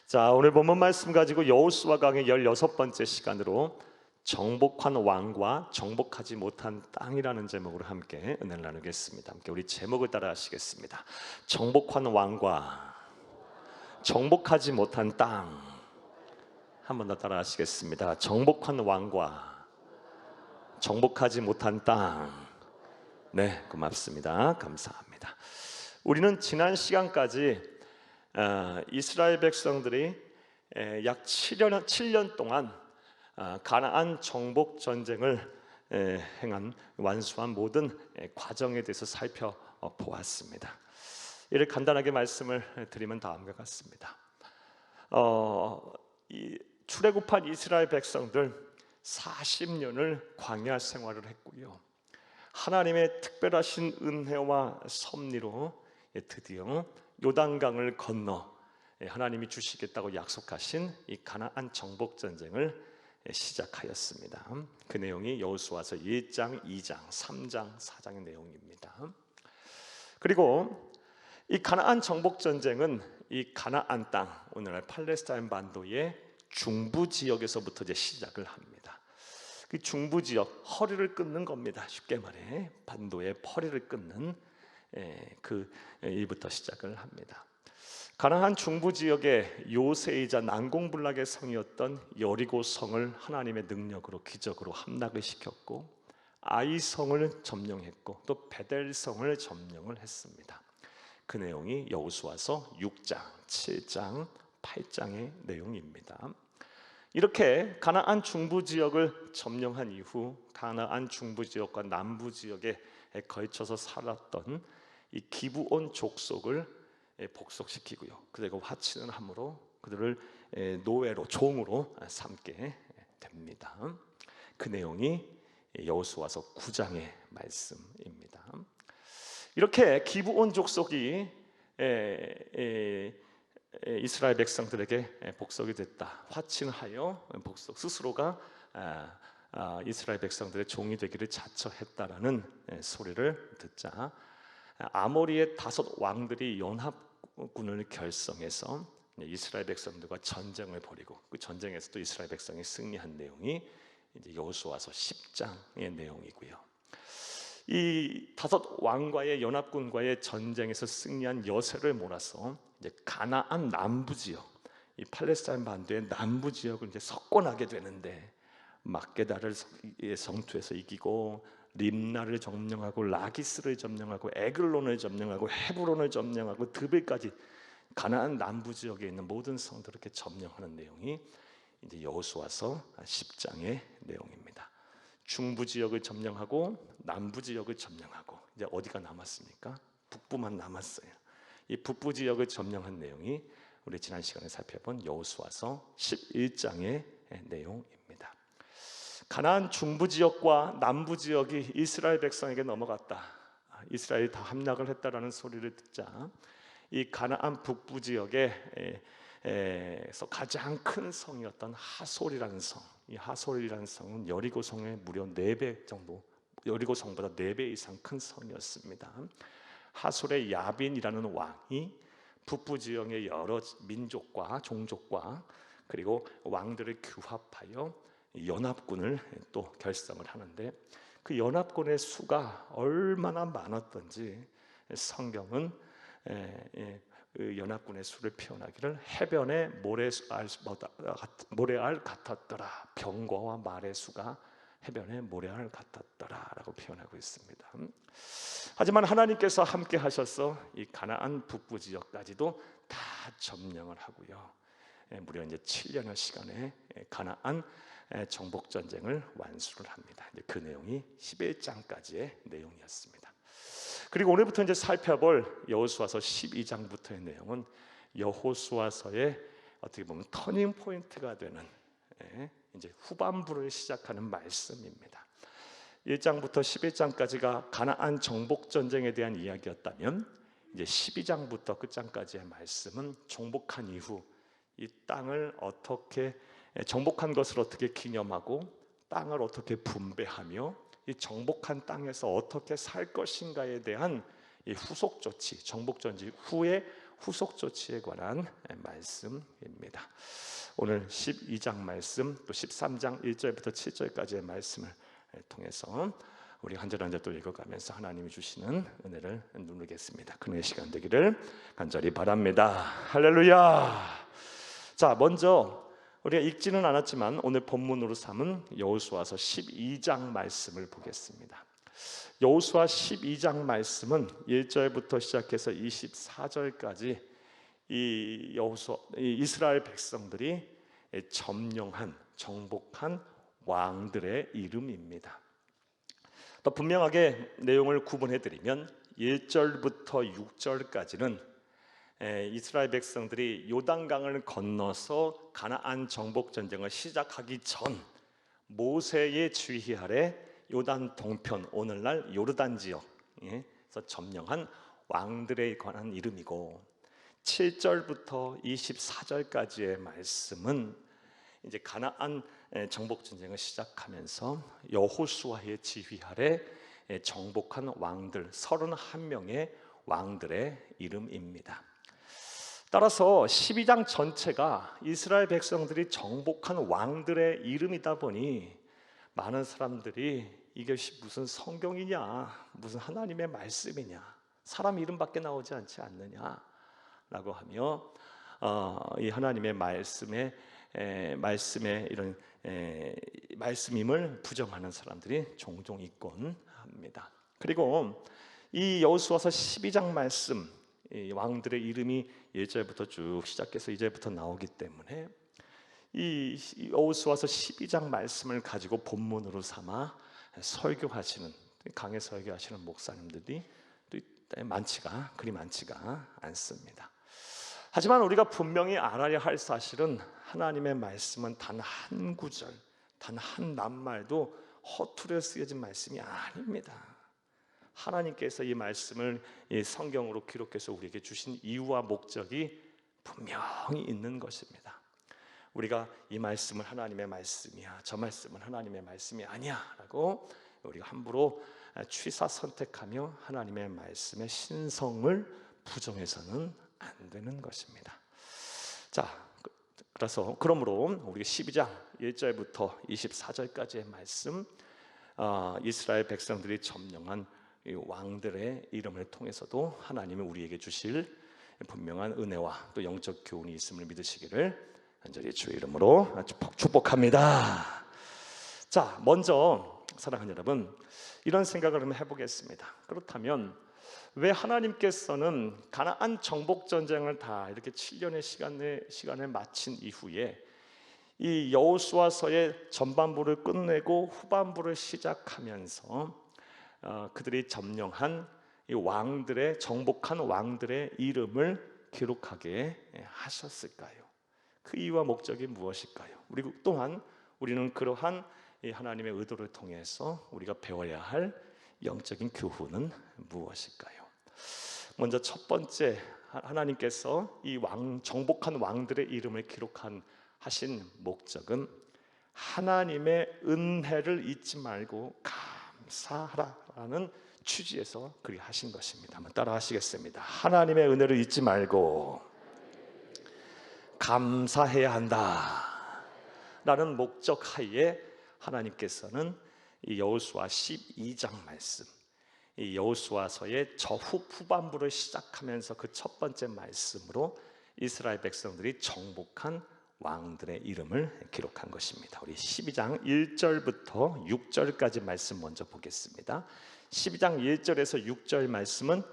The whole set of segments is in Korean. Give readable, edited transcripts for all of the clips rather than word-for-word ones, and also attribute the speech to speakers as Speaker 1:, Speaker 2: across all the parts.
Speaker 1: 자, 오늘 본문 말씀 가지고 여호수아 강의 16번째 시간으로 정복한 왕과 정복하지 못한 땅이라는 제목으로 함께 은혜를 나누겠습니다. 함께 우리 제목을 따라 하시겠습니다. 정복한 왕과 정복하지 못한 땅. 한 번 더 따라 하시겠습니다. 정복한 왕과 정복하지 못한 땅. 네, 고맙습니다. 감사합니다. 우리는 지난 시간까지 이스라엘 백성들이 약 7년 동안 가나안 정복 전쟁을 행한 완수한 모든 과정에 대해서 살펴보았습니다. 이를 간단하게 말씀을 드리면 다음과 같습니다. 출애굽한 이스라엘 백성들 40년을 광야 생활을 했고요. 하나님의 특별하신 은혜와 섭리로 드디어 요단강을 건너 하나님이 주시겠다고 약속하신 이 가나안 정복 전쟁을 시작하였습니다. 그 내용이 여호수아서 1장, 2장, 3장, 4장의 내용입니다. 그리고 이 가나안 정복 전쟁은 이 가나안 땅, 오늘날 팔레스타인 반도의 중부 지역에서부터 이제 시작을 합니다. 그 중부 지역, 허리를 끊는 겁니다. 쉽게 말해 반도의 허리를 끊는 그 일부터 시작을 합니다. 가나안 중부 지역의 요새이자 난공불락의 성이었던 여리고 성을 하나님의 능력으로 기적으로 함락을 시켰고, 아이 성을 점령했고, 또 베델 성을 점령을 했습니다. 그 내용이 여호수아서 6장, 7장, 8장의 내용입니다. 이렇게 가나안 중부 지역을 점령한 이후 가나안 중부 지역과 남부 지역에 걸쳐서 살았던 이 기브온 족속을 복속시키고요. 그리고 화친을 함으로 그들을 노예로 종으로 삼게 됩니다. 그 내용이 여호수아서 9장의 말씀입니다. 이렇게 기브온 족속이 이스라엘 백성들에게 복속이 됐다. 화친하여 복속 스스로가 이스라엘 백성들의 종이 되기를 자처했다라는 소리를 듣자 아모리의 5 왕들이 연합군을 결성해서 이스라엘 백성들과 전쟁을 벌이고 그 전쟁에서도 이스라엘 백성이 승리한 내용이 이제 여호수아서 10장의 내용이고요. 이 5 왕과의 연합군과의 전쟁에서 승리한 여세를 몰아서 이제 가나안 남부 지역, 이 팔레스타인 반도의 남부 지역을 이제 석권하게 되는데 막게다를 성투에서 이기고 림나를 점령하고 라기스를 점령하고 에글론을 점령하고 헤브론을 점령하고 드벨까지 가나안 남부 지역에 있는 모든 성들을 이렇게 점령하는 내용이 이제 여호수아서 10장의 내용입니다. 중부 지역을 점령하고 남부 지역을 점령하고 이제 어디가 남았습니까? 북부만 남았어요. 이 북부 지역을 점령한 내용이 우리 지난 시간에 살펴본 여호수아서 11장의 내용입니다. 가나안 중부 지역과 남부 지역이 이스라엘 백성에게 넘어갔다. 이스라엘이 다 함락을 했다라는 소리를 듣자 이 가나안 북부 지역에서 가장 큰 성이었던 하솔이라는 성, 이 하솔이라는 성은 여리고 성의 무려 4배 정도, 여리고 성보다 4배 이상 큰 성이었습니다. 하솔의 야빈이라는 왕이 북부 지역의 여러 민족과 종족과 그리고 왕들을 규합하여 연합군을 또 결성을 하는데 그 연합군의 수가 얼마나 많았던지 성경은 연합군의 수를 표현하기를 해변의 모래알 같았더라. 병거와 말의 수가 해변의 모래알 같았더라라고 표현하고 있습니다. 하지만 하나님께서 함께 하셔서 이 가나안 북부 지역까지도 다 점령을 하고요. 무려 이제 7년의 시간에 가나안 정복 전쟁을 완수를 합니다. 그 내용이 11장까지의 내용이었습니다. 그리고 오늘부터 이제 살펴볼 여호수아서 12장부터의 내용은 여호수아서의 어떻게 보면 터닝 포인트가 되는 이제 후반부를 시작하는 말씀입니다. 1장부터 11장까지가 가나안 정복 전쟁에 대한 이야기였다면 이제 12장부터 끝장까지의 말씀은 정복한 이후 이 땅을 어떻게 정복한 것을 어떻게 기념하고 땅을 어떻게 분배하며 이 정복한 땅에서 어떻게 살 것인가에 대한 이 후속 조치, 정복 전쟁 후에 후속 조치에 관한 말씀입니다. 오늘 12장 말씀 또 13장 1절부터 7절까지의 말씀을 통해서 우리 한 절 한 절 또 읽어가면서 하나님이 주시는 은혜를 누리겠습니다. 그의 시간 되기를 간절히 바랍니다. 할렐루야. 자, 먼저 우리가 읽지는 않았지만 오늘 본문으로 삼은 여호수아서 12장 말씀을 보겠습니다. 여호수아 12장 말씀은 1절부터 시작해서 24절까지 이 이스라엘 백성들이 점령한 정복한 왕들의 이름입니다. 더 분명하게 내용을 구분해드리면 1절부터 6절까지는 이스라엘 백성들이 요단강을 건너서 가나안 정복 전쟁을 시작하기 전 모세의 지휘 아래 요단 동편, 오늘날 요르단 지역에서 점령한 왕들에 관한 이름이고, 7절부터 24절까지의 말씀은 이제 가나안 정복 전쟁을 시작하면서 여호수아의 지휘 아래 정복한 왕들 31명의 왕들의 이름입니다. 따라서 12장 전체가 이스라엘 백성들이 정복한 왕들의 이름이다 보니 많은 사람들이 이것이 무슨 성경이냐, 무슨 하나님의 말씀이냐, 사람 이름밖에 나오지 않지 않느냐라고 하며 이 하나님의 말씀의 이런 말씀임을 부정하는 사람들이 종종 있곤 합니다. 그리고 이 여호수아서 12장 말씀, 이 왕들의 이름이 1절부터 쭉 시작해서 2절부터 나오기 때문에 이 여호수아서 12장 말씀을 가지고 본문으로 삼아 설교하시는, 강해 설교하시는 목사님들이 그리 많지가 않습니다. 하지만 우리가 분명히 알아야 할 사실은 하나님의 말씀은 단 한 구절, 단 한 낱말도 허투루 쓰여진 말씀이 아닙니다. 하나님께서 이 말씀을 이 성경으로 기록해서 우리에게 주신 이유와 목적이 분명히 있는 것입니다. 우리가 이 말씀은 하나님의 말씀이야, 저 말씀은 하나님의 말씀이 아니야 라고 우리가 함부로 취사 선택하며 하나님의 말씀의 신성을 부정해서는 안 되는 것입니다. 자, 그러므로 우리 12장 1절부터 24절까지의 말씀, 이스라엘 백성들이 점령한 이 왕들의 이름을 통해서도 하나님이 우리에게 주실 분명한 은혜와 또 영적 교훈이 있음을 믿으시기를 간절히 주의 이름으로 축복합니다. 자, 먼저 사랑하는 여러분, 이런 생각을 한번 해보겠습니다. 그렇다면 왜 하나님께서는 가나안 정복 전쟁을 다 이렇게 7년의 시간을 마친 이후에 이 여호수아서의 전반부를 끝내고 후반부를 시작하면서 그들이 점령한 이 왕들의 정복한 왕들의 이름을 기록하게 하셨을까요? 그 이유와 목적이 무엇일까요? 그리고 또한 우리는 그러한 이 하나님의 의도를 통해서 우리가 배워야 할 영적인 교훈은 무엇일까요? 먼저 첫 번째, 하나님께서 이 정복한 왕들의 이름을 하신 목적은 하나님의 은혜를 잊지 말고 감사하라라는 취지에서 그리 하신 것입니다. 한번 따라 하시겠습니다. 하나님의 은혜를 잊지 말고 감사해야 한다 라는 목적 하에 하나님께서는 이 여호수아 12장 말씀, 이 여호수아서의 후반부를 시작하면서 그 첫 번째 말씀으로 이스라엘 백성들이 정복한 왕들의 이름을 기록한 것입니다. 우리 12장 1절부터 6절까지 말씀 먼저 보겠습니다. 12장 1절에서 6절 말씀은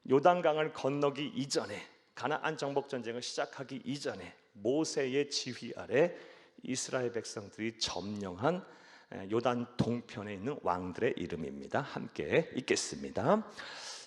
Speaker 1: 요단강을 건너기 이전에, 가나안 정복 전쟁을 시작하기 이전에 모세의 지휘 아래 이스라엘 백성들이 점령한 요단 동편에 있는 왕들의 이름입니다. 함께 읽겠습니다.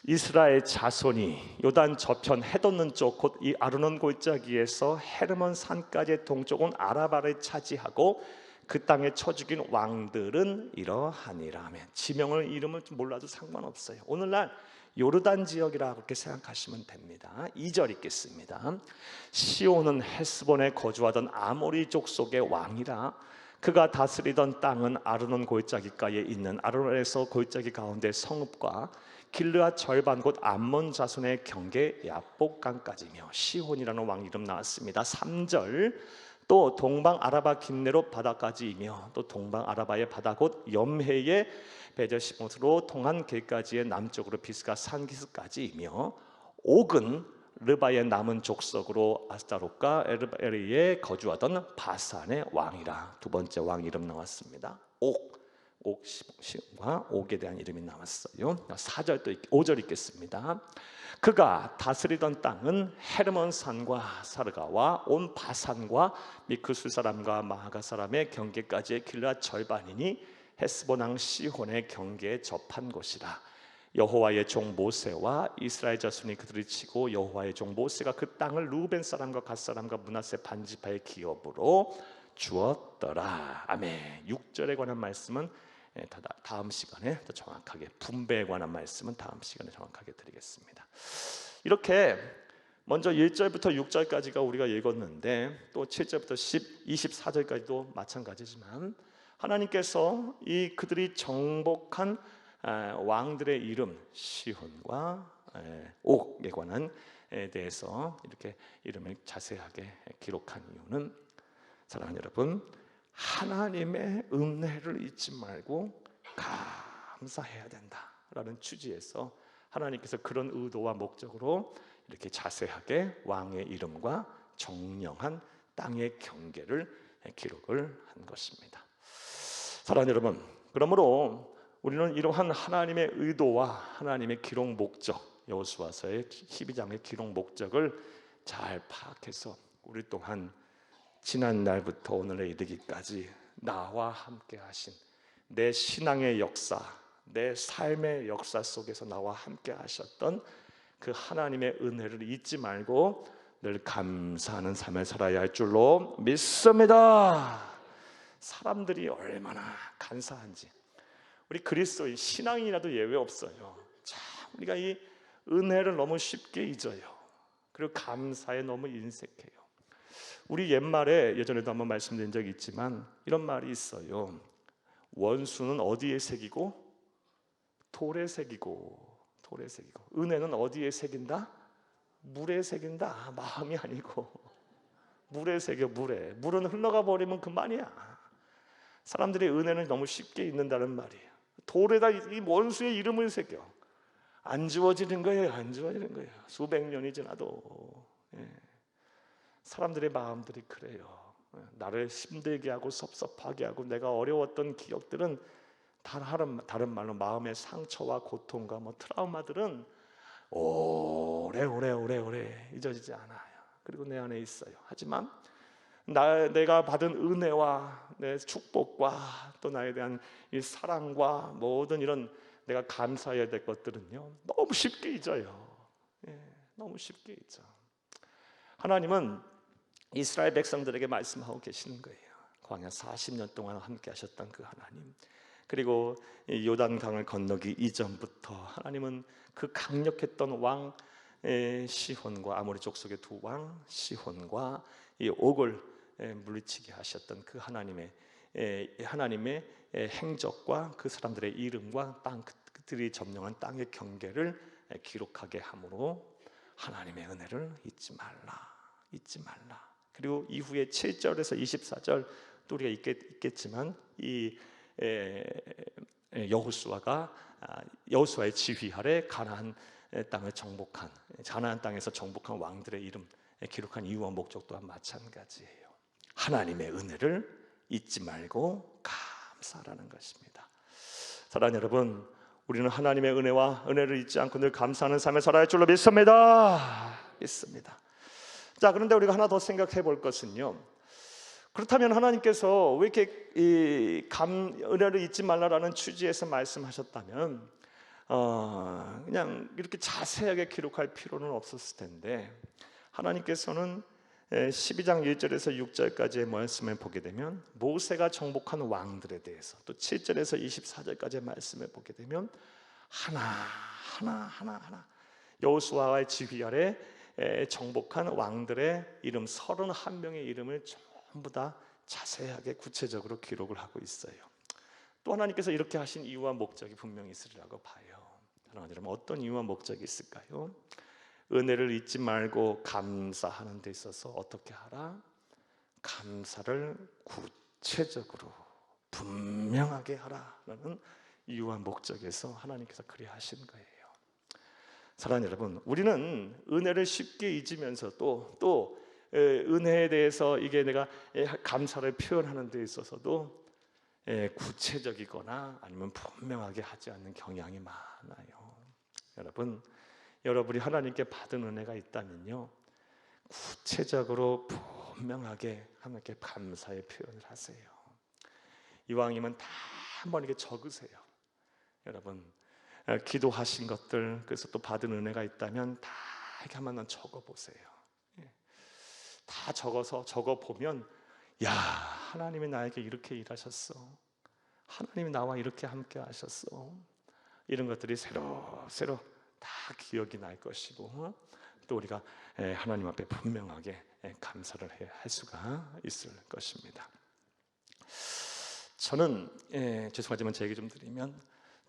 Speaker 1: 이스라엘 자손이 요단 저편 해돋는 쪽 곧 이 아르논 골짜기에서 헤르몬 산까지의 동쪽은 아라바를 차지하고 그 땅에 쳐 죽인 왕들은 이러하니라 하면, 지명을 이름을 몰라도 상관없어요. 오늘날 요르단 지역이라 그렇게 생각하시면 됩니다. 2절 읽겠습니다. 시온은 헤스본에 거주하던 아모리 족속의 왕이라. 그가 다스리던 땅은 아르논 골짜기가에 있는 아르논에서 골짜기 가운데 성읍과 길르앗 절반 곧 암몬 자손의 경계 야복강까지며 시혼이라는 왕 이름 나왔습니다. 3절 또 동방 아라바 긴네롯 바다까지이며 또 동방 아라바의 바다 곧 염해의 베저시못으로 통한 길까지의 남쪽으로 비스가 산기스까지이며 옥은 르바의 남은 족속으로 아스타롯과 에르베리에 거주하던 바산의 왕이라. 두 번째 왕 이름 나왔습니다. 옥과 옥에 대한 이름이 나왔어요. 4절 또 5절 읽겠습니다. 그가 다스리던 땅은 헤르몬 산과 사르가와 온 바산과 미크술 사람과 마하가 사람의 경계까지의 길르앗 절반이니 헤스본 왕 시혼의 경계에 접한 곳이라. 여호와의 종 모세와 이스라엘 자손이 그들을 치고 여호와의 종 모세가 그 땅을 루벤 사람과 갓 사람과 므낫세 반지파의 기업으로 주었더라. 아멘. 6절에 관한 말씀은 다음 시간에 더 정확하게, 분배에 관한 말씀은 다음 시간에 정확하게 드리겠습니다. 이렇게 먼저 1절부터 6절까지가 우리가 읽었는데 또 7절부터 24절까지도 마찬가지지만 하나님께서 이 그들이 정복한 왕들의 이름 시혼과 옥에 관한 대해서 이렇게 이름을 자세하게 기록한 이유는, 사랑하는 여러분, 하나님의 은혜를 잊지 말고 감사해야 된다라는 취지에서 하나님께서 그런 의도와 목적으로 이렇게 자세하게 왕의 이름과 정령한 땅의 경계를 기록을 한 것입니다. 사랑하는 여러분, 그러므로 우리는 이러한 하나님의 의도와 하나님의 기록 목적, 여호수아서의 12장의 기록 목적을 잘 파악해서 우리 또한 지난 날부터 오늘에 이르기까지 나와 함께 하신 내 신앙의 역사, 내 삶의 역사 속에서 나와 함께 하셨던 그 하나님의 은혜를 잊지 말고 늘 감사하는 삶을 살아야 할 줄로 믿습니다. 사람들이 얼마나 간사한지, 우리 그리스도인 신앙인이라도 예외 없어요. 참 우리가 이 은혜를 너무 쉽게 잊어요. 그리고 감사에 너무 인색해요. 우리 옛말에 예전에도 한번 말씀드린 적이 있지만 이런 말이 있어요. 원수는 어디에 새기고? 돌에 새기고. 돌에 새기고. 은혜는 어디에 새긴다? 물에 새긴다. 마음이 아니고 물에 새겨. 물은 흘러가 버리면 그만이야. 사람들이 은혜는 너무 쉽게 잊는다는 말이에요. 돌에다 이 원수의 이름을 새겨. 안 지워지는 거예요. 안 지워지는 거예요. 수백 년이 지나도. 사람들의 마음들이 그래요. 나를 힘들게 하고 섭섭하게 하고 내가 어려웠던 기억들은 다른 말로 마음의 상처와 고통과 트라우마들은 오래 잊어지지 않아요. 그리고 내 안에 있어요. 하지만 내가 받은 은혜와 내 축복과 또 나에 대한 이 사랑과 모든 이런 내가 감사해야 될 것들은요, 너무 쉽게 잊어요. 너무 쉽게 잊어. 하나님은 이스라엘 백성들에게 말씀하고 계시는 거예요. 광야 40년 동안 함께 하셨던 그 하나님, 그리고 요단강을 건너기 이전부터 하나님은 그 강력했던 왕 시혼과 아모리 족속의 두 왕 시혼과 이 옥을 물리치게 하셨던 그 하나님의 행적과 그 사람들의 이름과 땅, 그들이 점령한 땅의 경계를 기록하게 함으로 하나님의 은혜를 잊지 말라. 그리고 이후에 7절에서 24절 또 우리가 있겠지만 이 여호수아의 지휘 아래 가나안 땅을 정복한, 가나안 땅에서 정복한 왕들의 이름 기록한 이유와 목적 또한 마찬가지예요. 하나님의 은혜를 잊지 말고 감사하라는 것입니다. 사랑하는 여러분, 우리는 하나님의 은혜를 잊지 않고 늘 감사하는 삶을 살아야 할 줄로 믿습니다. 자, 그런데 우리가 하나 더 생각해 볼 것은요, 그렇다면 하나님께서 왜 이렇게 은혜를 잊지 말라라는 취지에서 말씀하셨다면 그냥 이렇게 자세하게 기록할 필요는 없었을 텐데, 하나님께서는 12장 1절에서 6절까지의 말씀을 보게 되면 모세가 정복한 왕들에 대해서, 또 7절에서 24절까지의 말씀을 보게 되면 하나 여호수아의 지휘 아래 정복한 왕들의 이름 31명의 이름을 전부 다 자세하게 구체적으로 기록을 하고 있어요. 또 하나님께서 이렇게 하신 이유와 목적이 분명히 있으리라고 봐요. 사랑하는 여러분, 어떤 이유와 목적이 있을까요? 은혜를 잊지 말고 감사하는 데 있어서 어떻게 하라? 감사를 구체적으로 분명하게 하라라는 이유와 목적에서 하나님께서 그리 하신 거예요. 사랑하는 여러분, 우리는 은혜를 쉽게 잊으면서도 또 은혜에 대해서 이게 내가 감사를 표현하는 데 있어서도 구체적이거나 아니면 분명하게 하지 않는 경향이 많아요. 여러분, 여러분이 하나님께 받은 은혜가 있다면요, 구체적으로 분명하게 하나님께 감사의 표현을 하세요. 이왕이면 다 한번 이렇게 적으세요. 여러분, 기도하신 것들, 그래서 또 받은 은혜가 있다면 다 이렇게 한번 적어보세요. 다 적어보면, 야, 하나님이 나에게 이렇게 일하셨어, 하나님이 나와 이렇게 함께 하셨어, 이런 것들이 새로 다 기억이 날 것이고, 또 우리가 하나님 앞에 분명하게 감사를 할 수가 있을 것입니다. 저는 죄송하지만 제 얘기 좀 드리면,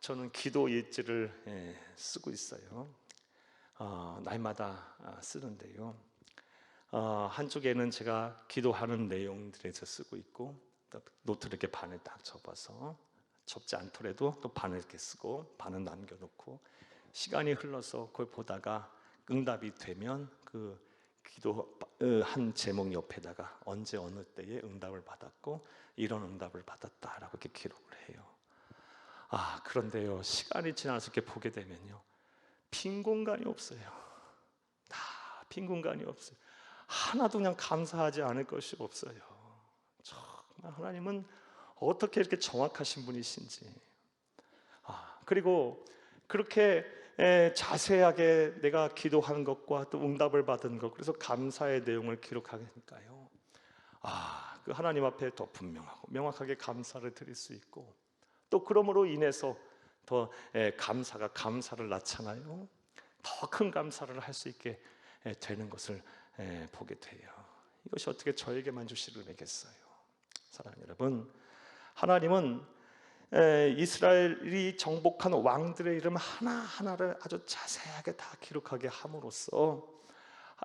Speaker 1: 저는 기도 일지를 쓰고 있어요. 날마다 쓰는데요, 한쪽에는 제가 기도하는 내용들에서 쓰고 있고, 노트를 이렇게 반을 딱 접어서, 접지 않더라도 또 반을 이렇게 쓰고 반은 남겨놓고, 시간이 흘러서 그걸 보다가 응답이 되면 그 기도한 제목 옆에다가 언제 어느 때에 응답을 받았고 이런 응답을 받았다라고 이렇게 기록을 해요. 그런데요, 시간이 지나서 이렇게 보게 되면요, 빈 공간이 없어요. 다 빈 공간이 없어요. 하나도 그냥 감사하지 않을 것이 없어요. 정말 하나님은 어떻게 이렇게 정확하신 분이신지. 그리고 그렇게 자세하게 내가 기도한 것과 또 응답을 받은 것, 그래서 감사의 내용을 기록하니까요, 그 하나님 앞에 더 분명하고 명확하게 감사를 드릴 수 있고, 또 그러므로 인해서 더 감사를 낳잖아요. 더 큰 감사를 할 수 있게 되는 것을 보게 돼요. 이것이 어떻게 저에게만 주시를 매겠어요. 사랑하는 여러분, 하나님은 이스라엘이 정복한 왕들의 이름 하나하나를 아주 자세하게 다 기록하게 함으로써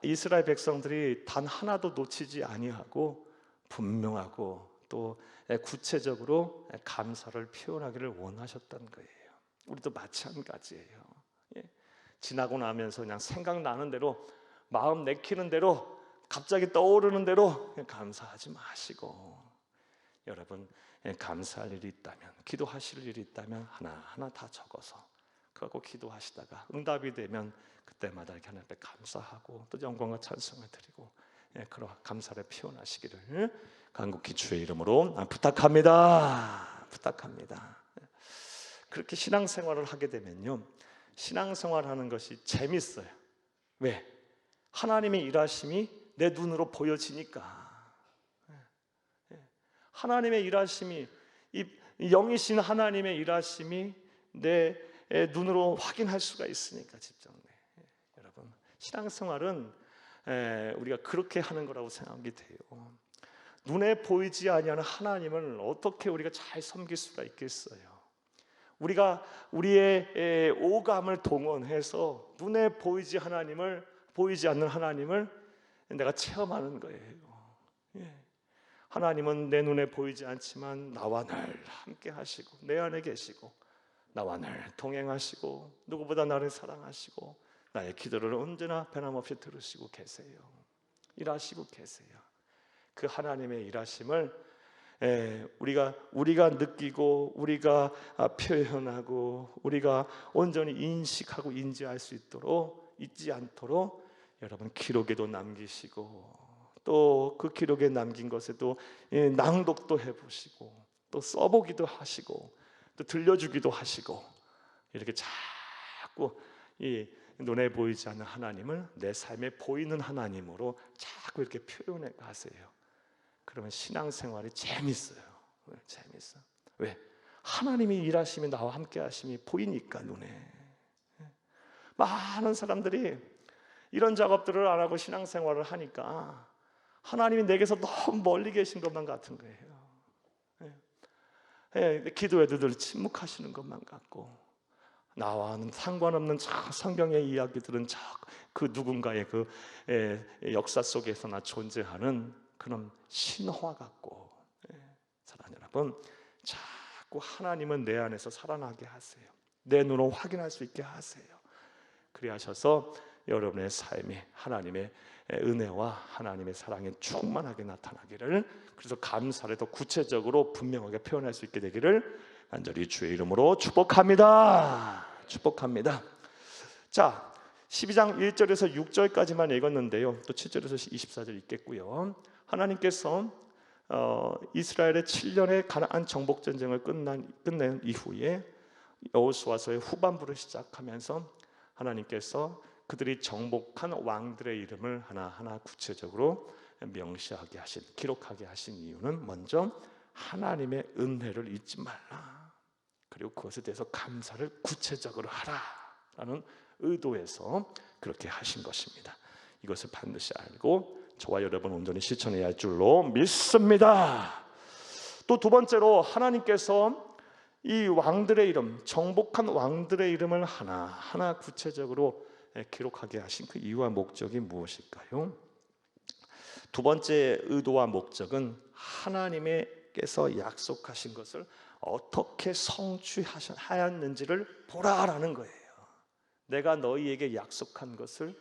Speaker 1: 이스라엘 백성들이 단 하나도 놓치지 아니하고 분명하고 또 구체적으로 감사를 표현하기를 원하셨던 거예요. 우리도 마찬가지예요. 지나고 나면서 그냥 생각나는 대로, 마음 내키는 대로, 갑자기 떠오르는 대로 그냥 감사하지 마시고, 여러분, 감사할 일이 있다면, 기도하실 일이 있다면 하나하나 다 적어서 그거 기도하시다가 응답이 되면 그때마다 이렇게 하나님 앞에 감사하고 또 영광과 찬송을 드리고 그런 감사를 표현하시기를 간곡히 주의 이름으로 부탁합니다. 그렇게 신앙생활을 하게 되면요, 신앙생활하는 것이 재밌어요. 왜? 하나님의 일하심이 내 눈으로 보여지니까. 하나님의 일하심이, 이 영이신 하나님의 일하심이 내 눈으로 확인할 수가 있으니까 직접. 여러분, 신앙생활은 우리가 그렇게 하는 거라고 생각이 돼요. 눈에 보이지 아니하는 하나님을 어떻게 우리가 잘 섬길 수가 있겠어요? 우리가 우리의 오감을 동원해서 눈에 보이지 않는 하나님을 내가 체험하는 거예요. 하나님은 내 눈에 보이지 않지만 나와 늘 함께 하시고 내 안에 계시고 나와 늘 동행하시고 누구보다 나를 사랑하시고 나의 기도를 언제나 변함없이 들으시고 계세요. 일하시고 계세요. 그 하나님의 일하심을 우리가 느끼고 우리가 표현하고 우리가 온전히 인식하고 인지할 수 있도록, 잊지 않도록 여러분 기록에도 남기시고, 또 그 기록에 남긴 것에도 낭독도 해보시고 또 써보기도 하시고 또 들려주기도 하시고, 이렇게 자꾸 이 눈에 보이지 않는 하나님을 내 삶에 보이는 하나님으로 자꾸 이렇게 표현해 가세요. 그러면 신앙생활이 재밌어요. 재밌어. 왜? 하나님이 일하심이 나와 함께 하심이 보이니까 눈에. 많은 사람들이 이런 작업들을 안 하고 신앙생활을 하니까 하나님이 내게서 너무 멀리 계신 것만 같은 거예요. 기도에도 늘 침묵하시는 것만 같고, 나와는 상관없는 성경의 이야기들은 그 누군가의 그 역사 속에서나 존재하는 그런 신화 같고, 사랑하는 여러분, 자꾸 하나님은 내 안에서 살아나게 하세요. 내 눈으로 확인할 수 있게 하세요. 그리하셔서 여러분의 삶이 하나님의 은혜와 하나님의 사랑에 충만하게 나타나기를, 그래서 감사를 더 구체적으로 분명하게 표현할 수 있게 되기를 간절히 주의 이름으로 축복합니다. 축복합니다. 자, 12장 1절에서 6절까지만 읽었는데요, 또 7절에서 24절 있겠고요. 하나님께서 이스라엘의 7년의 가나안 정복 전쟁을 끝낸 이후에 여호수아서의 후반부를 시작하면서 하나님께서 그들이 정복한 왕들의 이름을 하나하나 구체적으로 명시하게 하신, 기록하게 하신 이유는 먼저 하나님의 은혜를 잊지 말라, 그리고 그것에 대해서 감사를 구체적으로 하라라는 의도에서 그렇게 하신 것입니다. 이것을 반드시 알고 저와 여러분 온전히 실천해야 할 줄로 믿습니다. 또 두 번째로, 하나님께서 이 왕들의 이름, 정복한 왕들의 이름을 하나하나 구체적으로 기록하게 하신 그 이유와 목적이 무엇일까요? 두 번째 의도와 목적은 하나님께서 약속하신 것을 어떻게 성취하였는지를 보라라는 거예요. 내가 너희에게 약속한 것을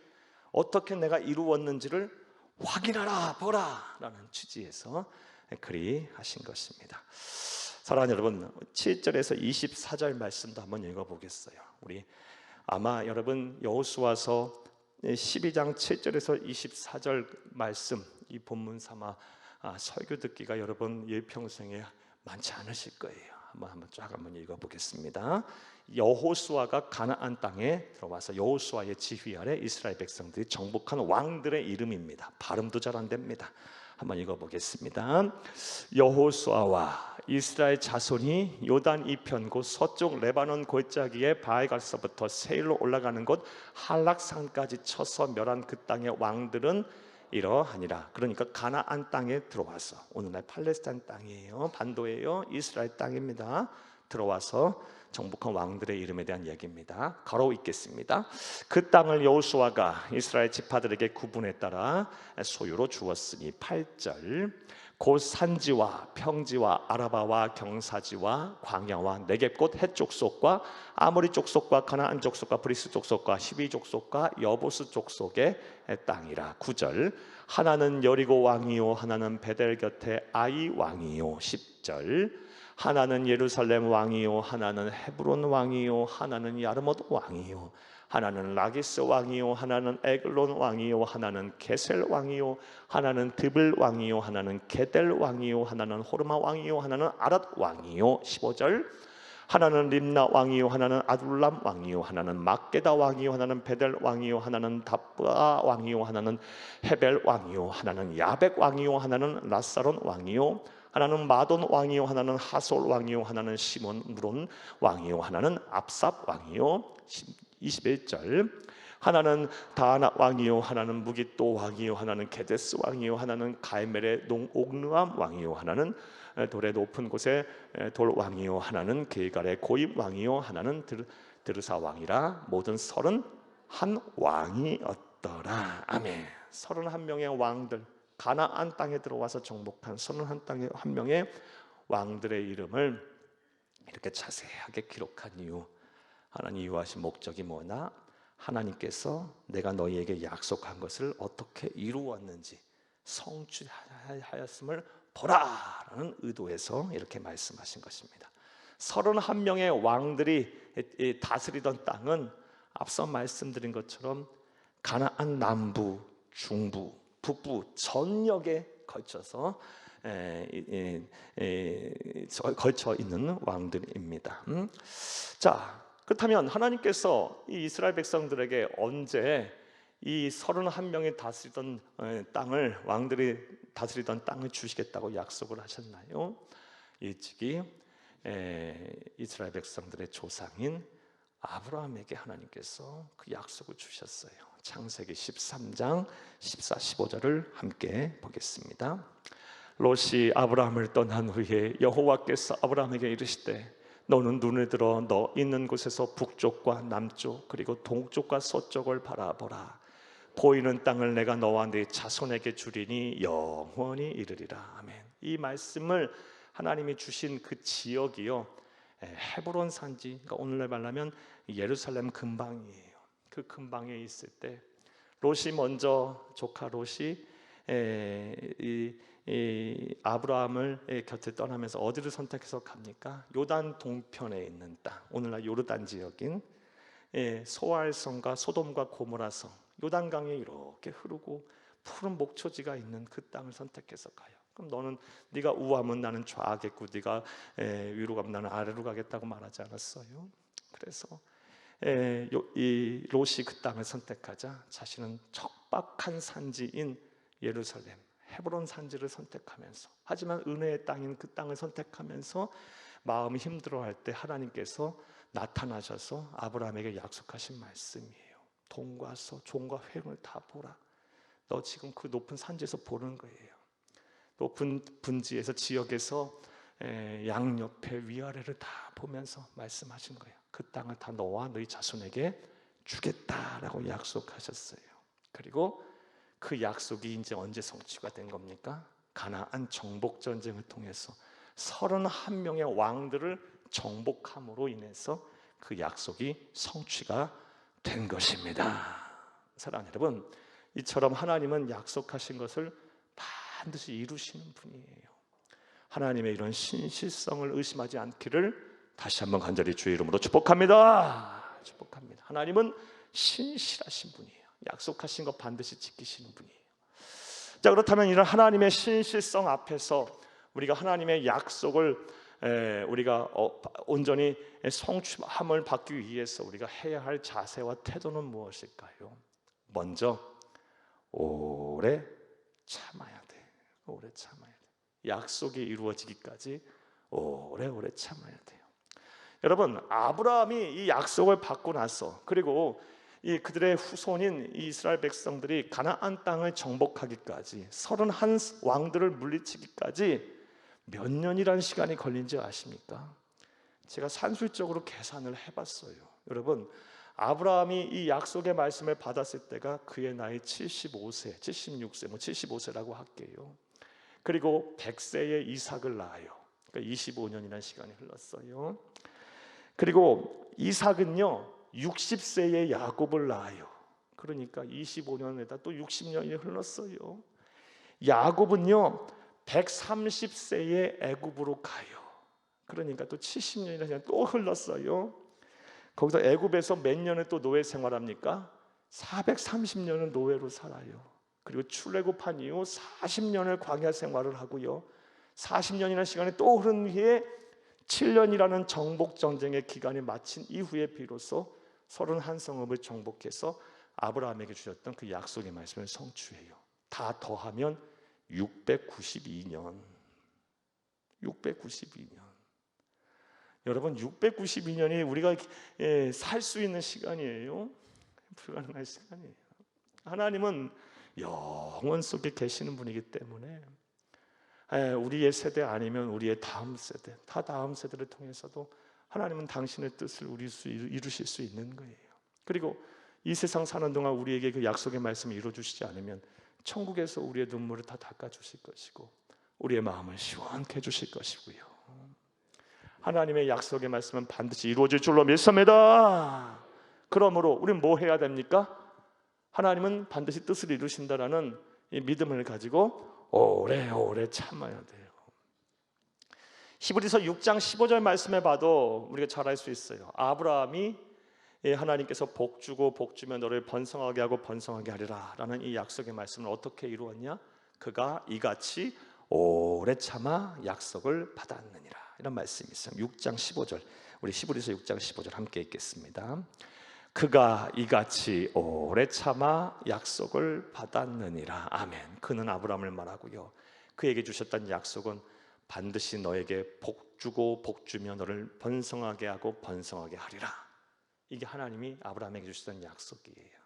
Speaker 1: 어떻게 내가 이루었는지를 확인하라, 보라라는 취지에서 그리 하신 것입니다. 사랑하는 여러분, 7절에서 24절 말씀도 한번 읽어보겠어요. 우리 아마 여러분 여호수아서 12장 7절에서 24절 말씀, 이 본문 삼아 설교 듣기가 여러분 일평생에 많지 않으실 거예요. 한번 쫙 한번 읽어보겠습니다. 여호수아가 가나안 땅에 들어와서 여호수아의 지휘 아래 이스라엘 백성들이 정복한 왕들의 이름입니다. 발음도 잘 안 됩니다. 한번 읽어보겠습니다. 여호수아와 이스라엘 자손이 요단 이편 곧 서쪽 레바논 골짜기에 바알가스부터 세일로 올라가는 곳 할락산까지 쳐서 멸한 그 땅의 왕들은 이러하니라. 그러니까 가나안 땅에 들어와서, 오늘날 팔레스타인 땅이에요, 반도예요, 이스라엘 땅입니다. 들어와서 정복한 왕들의 이름에 대한 얘기입니다. 가로 읽겠습니다. 그 땅을 여호수아가 이스라엘 지파들에게 구분에 따라 소유로 주었으니, 8절, 곧 산지와 평지와 아라바와 경사지와 광야와 네겝 곧 헷 족속과 아모리 족속과 가나안 족속과 브리스 족속과 히비 족속과 여부스 족속의 땅이라. 9절, 하나는 여리고 왕이요 하나는 베델 곁에 아이 왕이요. 10절, 하나는 예루살렘 왕이요 하나는 헤브론 왕이요 하나는 야르못 왕이요 하나는 라기스 왕이요 하나는 에글론 왕이요 하나는 게셀 왕이요 하나는 드블 왕이요 하나는 게델 왕이요 하나는 호르마 왕이요 하나는 아랏 왕이요. 15절, 하나는 림나 왕이요 하나는 아둘람 왕이요 하나는 막게다 왕이요 하나는 베델 왕이요 하나는 답바 왕이요 하나는 헤벨 왕이요 하나는 야벡 왕이요 하나는 라사론 왕이요 하나는 마돈 왕이요 하나는 하솔 왕이요 하나는 시몬 무론 왕이요 하나는 압삽 왕이요. 21절, 하나는 다나 왕이요 하나는 무깃도 왕이요 하나는 게데스 왕이요 하나는 갈멜의 옥르암 왕이요 하나는 돌의 높은 곳에 돌 왕이요 하나는 길갈의 고입 왕이요 하나는 드르사 왕이라. 모든 31왕이었더라. 아멘. 31명의 왕들, 가나안 땅에 들어와서 정복한 31명의 왕들의 이름을 이렇게 자세하게 기록한 이유, 하나님 이유하신 목적이 뭐냐? 하나님께서 내가 너희에게 약속한 것을 어떻게 이루었는지 성취하였음을 보라라는 의도에서 이렇게 말씀하신 것입니다. 31명의 왕들이 다스리던 땅은 앞서 말씀드린 것처럼 가나안 남부, 중부, 북부 전역에 걸쳐서 걸쳐 있는 왕들입니다. 자, 그렇다면 하나님께서 이 이스라엘 백성들에게 언제 이 31명이 다스리던 땅을, 왕들이 다스리던 땅을 주시겠다고 약속을 하셨나요? 일찍이 이스라엘 백성들의 조상인 아브라함에게 하나님께서 그 약속을 주셨어요. 창세기 13장 14, 15절을 함께 보겠습니다. 롯이 아브라함을 떠난 후에 여호와께서 아브라함에게 이르시되 너는 눈을 들어 너 있는 곳에서 북쪽과 남쪽 그리고 동쪽과 서쪽을 바라보라. 보이는 땅을 내가 너와 네 자손에게 주리니 영원히 이르리라. 아멘. 이 말씀을 하나님이 주신 그 지역이요, 헤브론 산지, 그러니까 오늘날 말하면 예루살렘 근방이에요. 그 근방에 있을 때 롯이 먼저, 조카 롯이 이 아브라함을 곁에 떠나면서 어디를 선택해서 갑니까? 요단 동편에 있는 땅, 오늘날 요르단 지역인 소알성과 소돔과 고모라성, 요단강에 이렇게 흐르고 푸른 목초지가 있는 그 땅을 선택해서 가요. 그럼 네가 우하면 나는 좌하겠고, 네가 위로 가면 나는 아래로 가겠다고 말하지 않았어요? 그래서 이 롯이 그 땅을 선택하자 자신은 척박한 산지인 예루살렘, 헤브론 산지를 선택하면서, 하지만 은혜의 땅인 그 땅을 선택하면서 마음이 힘들어할 때 하나님께서 나타나셔서 아브라함에게 약속하신 말씀이에요. 동과 서, 종과 회를 다 보라. 너 지금 그 높은 산지에서 보는 거예요. 높은 분지에서, 지역에서 양옆에 위아래를 다 보면서 말씀하신 거예요. 그 땅을 다 너와 너희 자손에게 주겠다라고 약속하셨어요. 그리고 그 약속이 이제 언제 성취가 된 겁니까? 가나안 정복 전쟁을 통해서 31명의 왕들을 정복함으로 인해서 그 약속이 성취가 된 것입니다. 사랑하는 여러분, 이처럼 하나님은 약속하신 것을 반드시 이루시는 분이에요. 하나님의 이런 신실성을 의심하지 않기를 다시 한번 간절히 주의 이름으로 축복합니다. 축복합니다. 하나님은 신실하신 분이에요. 약속하신 것 반드시 지키시는 분이에요. 자, 그렇다면 이런 하나님의 신실성 앞에서 우리가 하나님의 약속을 우리가 온전히 성취함을 받기 위해서 우리가 해야 할 자세와 태도는 무엇일까요? 먼저 오래 참아야 돼. 오래 참아야 돼. 약속이 이루어지기까지 오래 참아야 돼요. 여러분, 아브라함이 이 약속을 받고 나서, 그리고 이 그들의 후손인 이스라엘 백성들이 가나안 땅을 정복하기까지 31 왕들을 물리치기까지 몇 년이라는 시간이 걸린지 아십니까? 제가 산술적으로 계산을 해봤어요. 여러분, 아브라함이 이 약속의 말씀을 받았을 때가 그의 나이 75세, 76세, 75세라고 할게요. 그리고 100세에 이삭을 낳아요. 그러니까 25년이라는 시간이 흘렀어요. 그리고 이삭은요 60세에 야곱을 낳아요. 그러니까 25년에다 또 60년이 흘렀어요. 야곱은요 130세에 애굽으로 가요. 그러니까 또 70년이나 또 흘렀어요. 거기서 애굽에서 몇 년을 또 노예 생활합니까? 430년을 노예로 살아요. 그리고 출애굽한 이후 40년을 광야 생활을 하고요. 40년이라는 시간이 또 흐른 후에 7년이라는 정복 전쟁의 기간이 마친 이후에 비로소 31성읍을 정복해서 아브라함에게 주셨던 그 약속의 말씀을 성취해요. 다 더하면 692년. 692년. 여러분, 692년이 우리가 살 수 있는 시간이에요. 불가능한 시간이에요. 하나님은 영원 속에 계시는 분이기 때문에 우리의 세대 아니면 우리의 다음 세대, 다 다음 세대를 통해서도 하나님은 당신의 뜻을 이루실 수 있는 거예요. 그리고 이 세상 사는 동안 우리에게 그 약속의 말씀을 이루어주시지 않으면 천국에서 우리의 눈물을 다 닦아주실 것이고 우리의 마음을 시원케 해주실 것이고요. 하나님의 약속의 말씀은 반드시 이루어질 줄로 믿습니다. 그러므로 우리는 뭐 해야 됩니까? 하나님은 반드시 뜻을 이루신다라는 이 믿음을 가지고 오래 참아야 돼요. 히브리서 6장 15절 말씀에 봐도 우리가 잘 알 수 있어요. 아브라함이 하나님께서 복 주고 복 주면 너를 번성하게 하고 번성하게 하리라 라는 이 약속의 말씀을 어떻게 이루었냐? 그가 이같이 오래 참아 약속을 받았느니라, 이런 말씀이 있어요. 6장 15절, 우리 히브리서 6장 15절 함께 읽겠습니다. 그가 이같이 오래 참아 약속을 받았느니라. 아멘. 그는 아브라함을 말하고요, 그에게 주셨던 약속은 반드시 너에게 복 주고 복 주며 너를 번성하게 하고 번성하게 하리라. 이게 하나님이 아브라함에게 주셨던 약속이에요.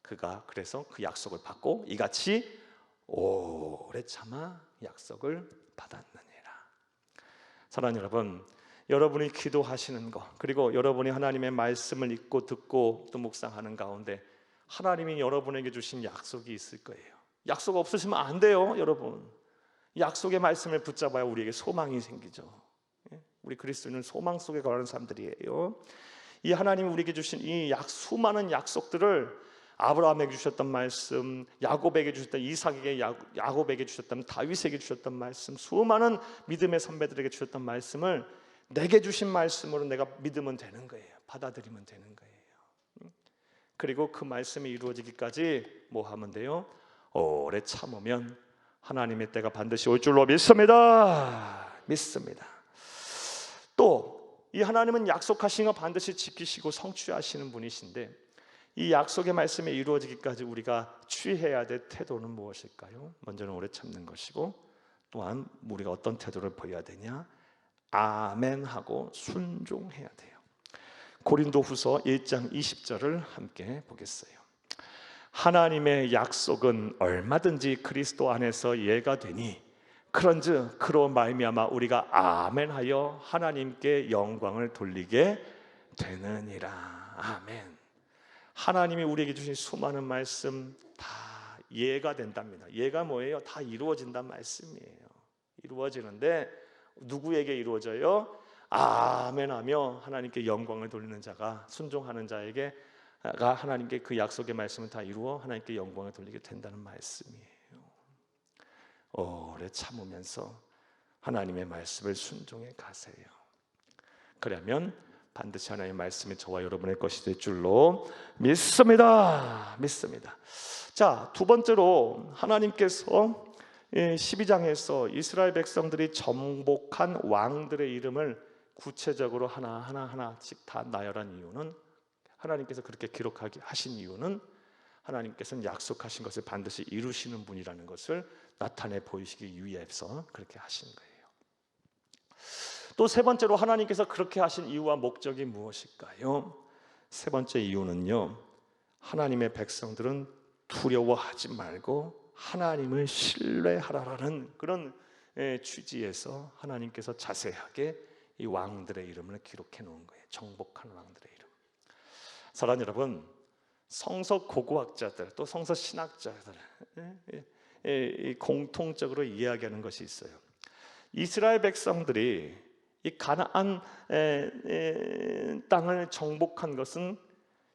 Speaker 1: 그가 그래서 그 약속을 받고 이같이 오래 참아 약속을 받았느니라. 사랑하는 여러분, 여러분이 기도하시는 것, 그리고 여러분이 하나님의 말씀을 읽고 듣고 또 묵상하는 가운데 하나님이 여러분에게 주신 약속이 있을 거예요. 약속 없으시면 안 돼요, 여러분. 약속의 말씀을 붙잡아야 우리에게 소망이 생기죠. 우리 그리스도인은 소망 속에 걸어가는 사람들이에요. 이 하나님이 우리에게 주신 이 수많은 약속들을 아브라함에게 주셨던 말씀, 야곱에게 주셨던 이삭에게, 야곱에게 주셨던 다윗에게 주셨던 말씀, 수많은 믿음의 선배들에게 주셨던 말씀을 내게 주신 말씀으로 내가 믿으면 되는 거예요. 받아들이면 되는 거예요. 그리고 그 말씀이 이루어지기까지 뭐 하면 돼요? 오래 참으면 하나님의 때가 반드시 올 줄로 믿습니다. 또 이 하나님은 약속하신 거 반드시 지키시고 성취하시는 분이신데, 이 약속의 말씀이 이루어지기까지 우리가 취해야 될 태도는 무엇일까요? 먼저는 오래 참는 것이고, 또한 우리가 어떤 태도를 보여야 되냐? 아멘하고 순종해야 돼요. 고린도후서 1장 20절을 함께 보겠어요. 하나님의 약속은 얼마든지 그리스도 안에서 예가 되니 그런즉 그로 말미암아 우리가 아멘하여 하나님께 영광을 돌리게 되느니라. 아멘. 하나님이 우리에게 주신 수많은 말씀 다 예가 된답니다. 예가 뭐예요? 다 이루어진다는 말씀이에요. 이루어지는데 누구에게 이루어져요? 아멘하며 하나님께 영광을 돌리는 자가, 순종하는 자에게가 하나님께 그 약속의 말씀을 다 이루어 하나님께 영광을 돌리게 된다는 말씀이에요. 오래 참으면서 하나님의 말씀을 순종해 가세요. 그러면 반드시 하나님의 말씀이 저와 여러분의 것이 될 줄로 믿습니다. 자, 두 번째로 하나님께서 12장에서 이스라엘 백성들이 정복한 왕들의 이름을 구체적으로 하나씩 다 나열한 이유는, 하나님께서 그렇게 기록하게 하신 이유는 하나님께서는 약속하신 것을 반드시 이루시는 분이라는 것을 나타내 보이시기 위해서 그렇게 하신 거예요. 또 세 번째로 하나님께서 그렇게 하신 이유와 목적이 무엇일까요? 세 번째 이유는요, 하나님의 백성들은 두려워하지 말고 하나님을 신뢰하라라는 그런 취지에서 하나님께서 자세하게 이 왕들의 이름을 기록해 놓은 거예요. 정복한 왕들의 이름. 사랑하는 여러분, 성서 고고학자들 또 성서 신학자들 공통적으로 이야기하는 것이 있어요. 이스라엘 백성들이 이 가나안 땅을 정복한 것은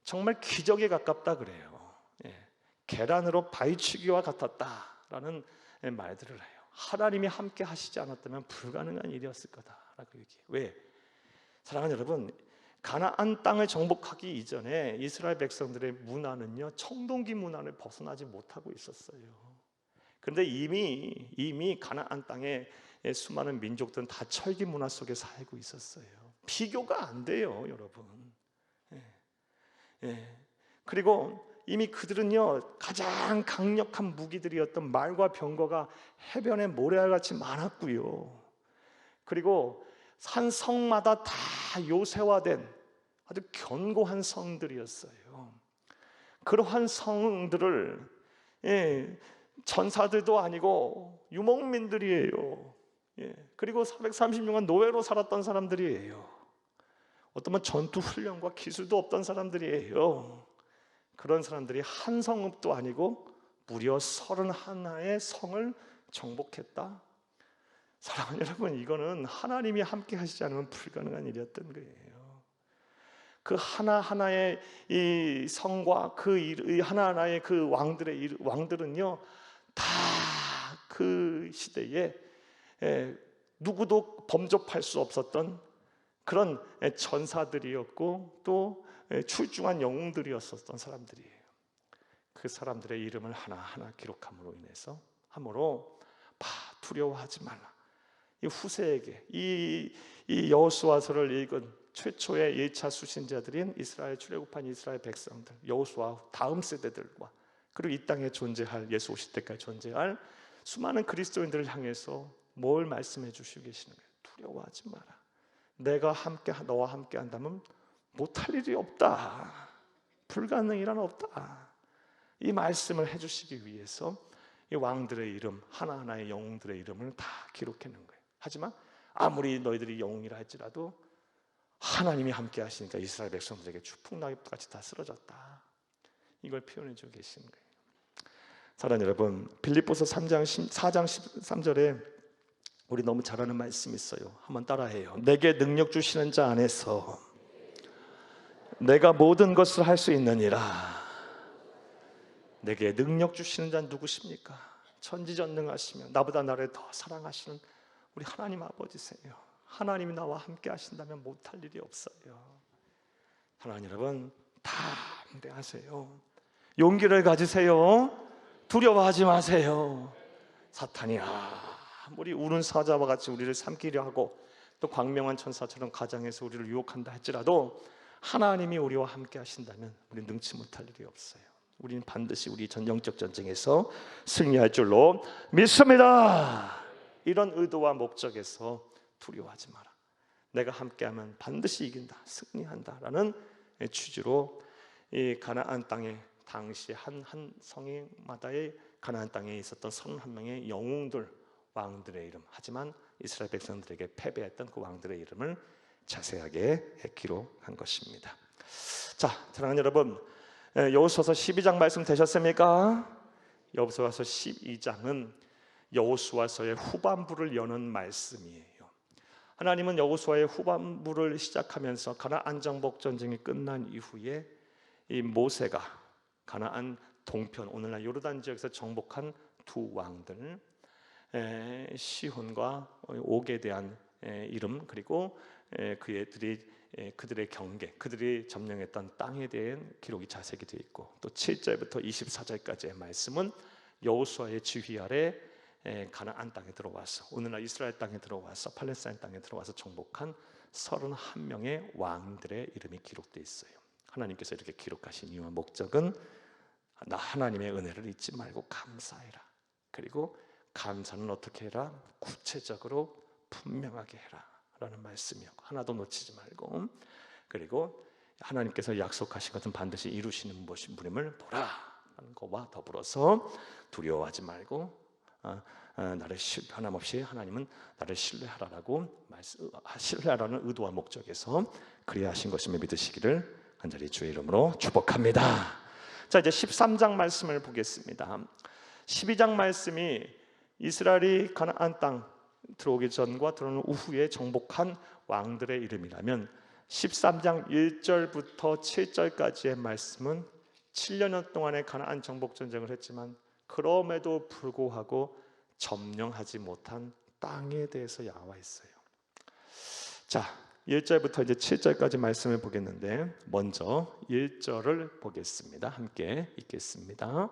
Speaker 1: 정말 기적에 가깝다 그래요. 계란으로 바위치기와 같았다라는 말들을 해요. 하나님이 함께 하시지 않았다면 불가능한 일이었을 거다라고 얘기해요. 왜? 사랑하는 여러분, 가나안 땅을 정복하기 이전에 이스라엘 백성들의 문화는요, 청동기 문화를 벗어나지 못하고 있었어요. 그런데 이미 가나안 땅에 수많은 민족들은 다 철기 문화 속에 살고 있었어요. 비교가 안 돼요, 여러분. 그리고 이미 그들은요, 가장 강력한 무기들이었던 말과 병거가 해변에 모래알같이 많았고요. 그리고 한 성마다 다 요새화된 아주 견고한 성들이었어요. 그러한 성들을 전사들도 아니고 유목민들이에요. 그리고 436년 노예로 살았던 사람들이에요. 어쩌면 전투 훈련과 기술도 없던 사람들이에요. 그런 사람들이 한 성읍도 아니고 무려 31의 성을 정복했다. 사랑하는 여러분, 이거는 하나님이 함께 하시지 않으면 불가능한 일이었던 거예요. 그 하나하나의 이 성과 그 하나하나의 그 왕들은요, 다 그 시대에 누구도 범접할 수 없었던 그런 전사들이었고 또 출중한 영웅들이었었던 사람들이에요. 그 사람들의 이름을 하나하나 기록함으로 인해서 두려워하지 말라. 이 후세에게 이 여호수아서를 읽은 최초의 1차 수신자들인 이스라엘 출애굽한 이스라엘 백성들, 여호수아 다음 세대들과 그리고 이 땅에 존재할, 예수 오실 때까지 존재할 수많은 그리스도인들을 향해서 뭘 말씀해 주시고 계시는 거예요? 두려워하지 마라. 내가 너와 함께 한다면 못할 일이 없다. 불가능이란 없다. 이 말씀을 해주시기 위해서 이 왕들의 이름, 하나하나의 영웅들의 이름을 다 기록해 놓은 거예요. 하지만 아무리 너희들이 영웅이라 할지라도 하나님이 함께 하시니까 이스라엘 백성들에게 추풍낙엽같이 다 쓰러졌다. 이걸 표현해 주고 계신 거예요. 사랑하는 여러분, 빌립보서 4장 13절에 우리 너무 잘 아는 말씀이 있어요. 한번 따라해요. 내게 능력 주시는 자 안에서 내가 모든 것을 할 수 있느니라. 내게 능력 주시는 자는 누구십니까? 천지전능하시며 나보다 나를 더 사랑하시는 우리 하나님 아버지세요. 하나님이 나와 함께 하신다면 못할 일이 없어요. 하나님 여러분, 담대하세요. 용기를 가지세요. 두려워하지 마세요. 사탄이 아무리 우는 사자와 같이 우리를 삼키려 하고 또 광명한 천사처럼 가장해서 우리를 유혹한다 할지라도 하나님이 우리와 함께 하신다면 우리는 능치 못할 일이 없어요. 우리는 반드시 우리 영적 전쟁에서 승리할 줄로 믿습니다. 이런 의도와 목적에서 두려워하지 마라. 내가 함께하면 반드시 이긴다, 승리한다라는 취지로 이 가나안 땅에 당시 한 성마다의 가나안 땅에 있었던 31명의 영웅들, 왕들의 이름, 하지만 이스라엘 백성들에게 패배했던 그 왕들의 이름을 자세하게 기록한 것입니다. 자, 사랑하는 여러분, 여호수아서 12장 말씀 되셨습니까? 여호수아서 12장은 여호수아서의 후반부를 여는 말씀이에요. 하나님은 여호수아의 후반부를 시작하면서 가나안 정복 전쟁이 끝난 이후에 이 모세가 가나안 동편, 오늘날 요르단 지역에서 정복한 두 왕들 시혼과 옥에 대한 이름, 그리고 그들의 경계, 그들이 점령했던 땅에 대한 기록이 자세히 되어 있고, 또 7절부터 24절까지의 말씀은 여호수아의 지휘 아래 가나안 땅에 들어와서, 오늘날 이스라엘 땅에 들어와서, 팔레스타인 땅에 들어와서 정복한 31명의 왕들의 이름이 기록되어 있어요. 하나님께서 이렇게 기록하신 이유와 목적은 나 하나님의 은혜를 잊지 말고 감사해라. 그리고 감사는 어떻게 해라? 구체적으로 분명하게 해라 라는 말씀이었고, 하나도 놓치지 말고, 그리고 하나님께서 약속하신 것은 반드시 이루시는 분임을 보라 하는 것과 더불어서 두려워하지 말고 나를 변함없이 하나님은 나를 신뢰하라는 의도와 목적에서 그리야 하신 것임을 믿으시기를 간절히 주의 이름으로 축복합니다. 자, 이제 13장 말씀을 보겠습니다. 12장 말씀이 이스라엘이 가나안 땅 들어오기 전과 들어오는 후에 정복한 왕들의 이름이라면 13장 1절부터 7절까지의 말씀은 7년 동안의 가나안 정복 전쟁을 했지만 그럼에도 불구하고 점령하지 못한 땅에 대해서 나와 있어요. 자, 1절부터 이제 7절까지 말씀을 보겠는데, 먼저 1절을 보겠습니다. 함께 읽겠습니다.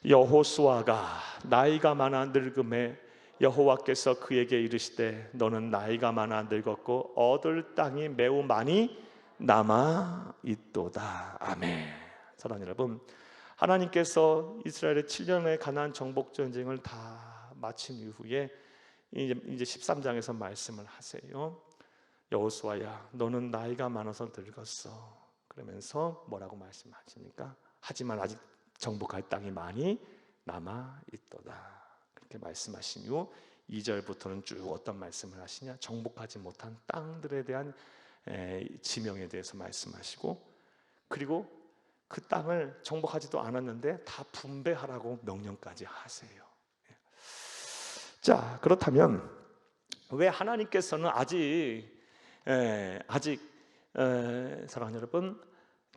Speaker 1: 여호수아가 나이가 많아 늙음에 여호와께서 그에게 이르시되 너는 나이가 많아 늙었고 얻을 땅이 매우 많이 남아 있도다. 아멘. 사랑하는 여러분, 하나님께서 이스라엘의 7년의 가나안 정복 전쟁을 다 마친 이후에 이제 13장에서 말씀을 하세요. 여호수아야, 너는 나이가 많아서 늙었어. 그러면서 뭐라고 말씀하십니까? 하지만 아직 정복할 땅이 많이 남아 있도다. 그렇게 말씀하신 이후 2절부터는 쭉 어떤 말씀을 하시냐? 정복하지 못한 땅들에 대한 지명에 대해서 말씀하시고, 그리고 그 땅을 정복하지도 않았는데 다 분배하라고 명령까지 하세요. 자, 그렇다면 왜 하나님께서는 아직 사랑하는 여러분,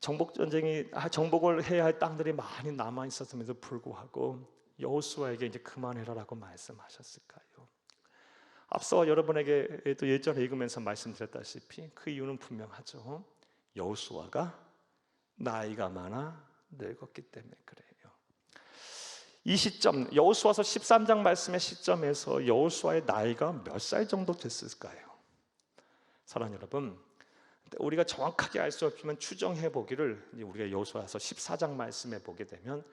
Speaker 1: 정복을 해야 할 땅들이 많이 남아 있었음에도 불구하고 여호수아에게 이제 그만해라라고 말씀하셨을까요? 앞서 여러분에게 또 예전에 읽으면서 말씀드렸다시피 그 이유는 분명하죠. 여호수아가 나이가 많아 늙었기 때문에 그래요. 이 시점, 여호수아서 13장 말씀의 시점에서 여호수아의 나이가 몇 살 정도 됐을까요? 사랑하는 여러분, 우리가 정확하게 알 수 없지만 추정해 보기를, 우리가 여호수아서 14장 말씀에 보게 되면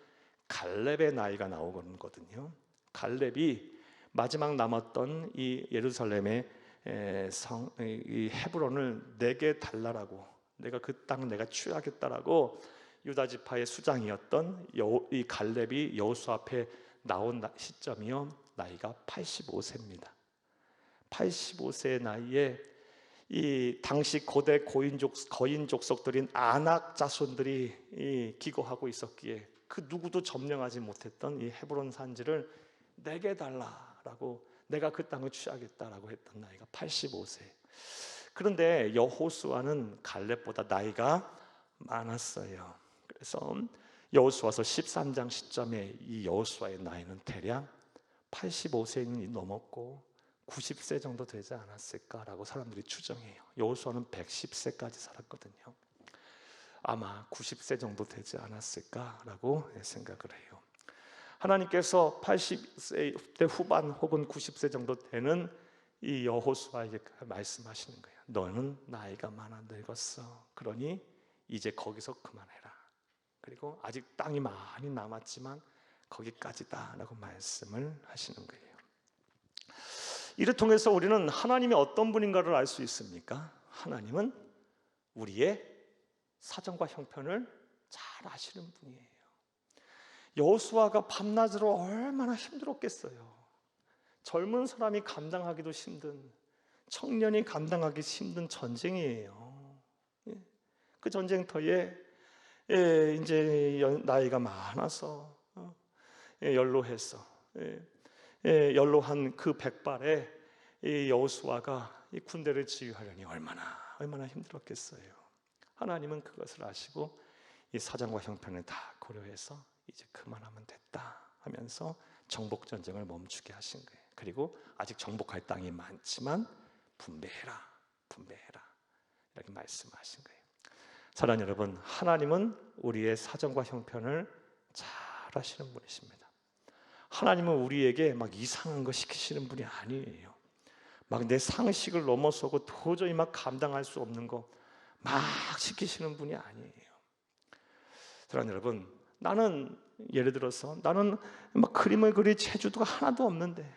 Speaker 1: 갈렙의 나이가 나오거든요. 갈렙이 마지막 남았던 이 예루살렘의 이 헤브론을 내게 달라라고, 내가 그 땅 내가 취하겠다라고 유다 지파의 수장이었던 이 갈렙이 여호수아 앞에 나온 시점이요, 나이가 85세입니다. 85세의 나이에 이 당시 고대 거인 족속들인 아낙 자손들이 기거하고 있었기에 그 누구도 점령하지 못했던 이 헤브론 산지를 내게 달라라고, 내가 그 땅을 취하겠다라고 했던 나이가 85세. 그런데 여호수아는 갈렙보다 나이가 많았어요. 그래서 여호수아서 13장 시점에 이 여호수아의 나이는 대략 85세는 넘었고 90세 정도 되지 않았을까라고 사람들이 추정해요. 여호수아는 110세까지 살았거든요. 아마 90세 정도 되지 않았을까라고 생각을 해요. 하나님께서 80세 후반 혹은 90세 정도 되는 이 여호수아에게 말씀하시는 거예요. 너는 나이가 많아 늙었어. 그러니 이제 거기서 그만해라. 그리고 아직 땅이 많이 남았지만 거기까지다라고 말씀을 하시는 거예요. 이를 통해서 우리는 하나님이 어떤 분인가를 알 수 있습니까? 하나님은 우리의 사정과 형편을 잘 아시는 분이에요. 여호수아가 밤낮으로 얼마나 힘들었겠어요. 젊은 사람이 감당하기도 힘든, 청년이 감당하기 힘든 전쟁이에요. 그 전쟁터에 이제 나이가 많아서 연로해서 연로한 그 백발에 이 여호수아가 이 군대를 지휘하려니 얼마나 힘들었겠어요. 하나님은 그것을 아시고 이 사정과 형편을 다 고려해서 이제 그만하면 됐다 하면서 정복 전쟁을 멈추게 하신 거예요. 그리고 아직 정복할 땅이 많지만 분배해라 이렇게 말씀하신 거예요. 사랑하는 여러분, 하나님은 우리의 사정과 형편을 잘 아시는 분이십니다. 하나님은 우리에게 막 이상한 거 시키시는 분이 아니에요. 막 내 상식을 넘어서고 도저히 막 감당할 수 없는 거 막 시키시는 분이 아니에요. 사랑하는 여러분, 나는 예를 들어서 나는 막 그림을 그릴 재주도가 하나도 없는데,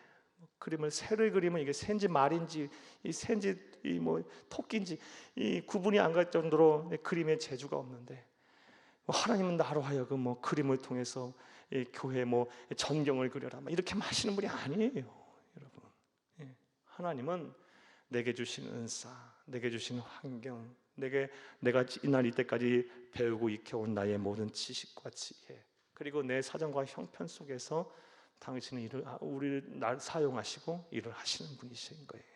Speaker 1: 그림을 새를 그리면 이게 새인지 말인지 이 새인지 이 뭐 토끼인지 이 구분이 안 갈 정도로 내 그림에 재주가 없는데, 하나님은 나로 하여금 뭐 그림을 통해서 이 교회 뭐 전경을 그려라 이렇게 하시는 분이 아니에요, 여러분. 하나님은 내게 주신 은사, 내게 주신 환경, 내가 이날 이때까지 배우고 익혀온 나의 모든 지식과 지혜, 그리고 내 사정과 형편 속에서 당신은 우리를 날 사용하시고 일을 하시는 분이신 거예요.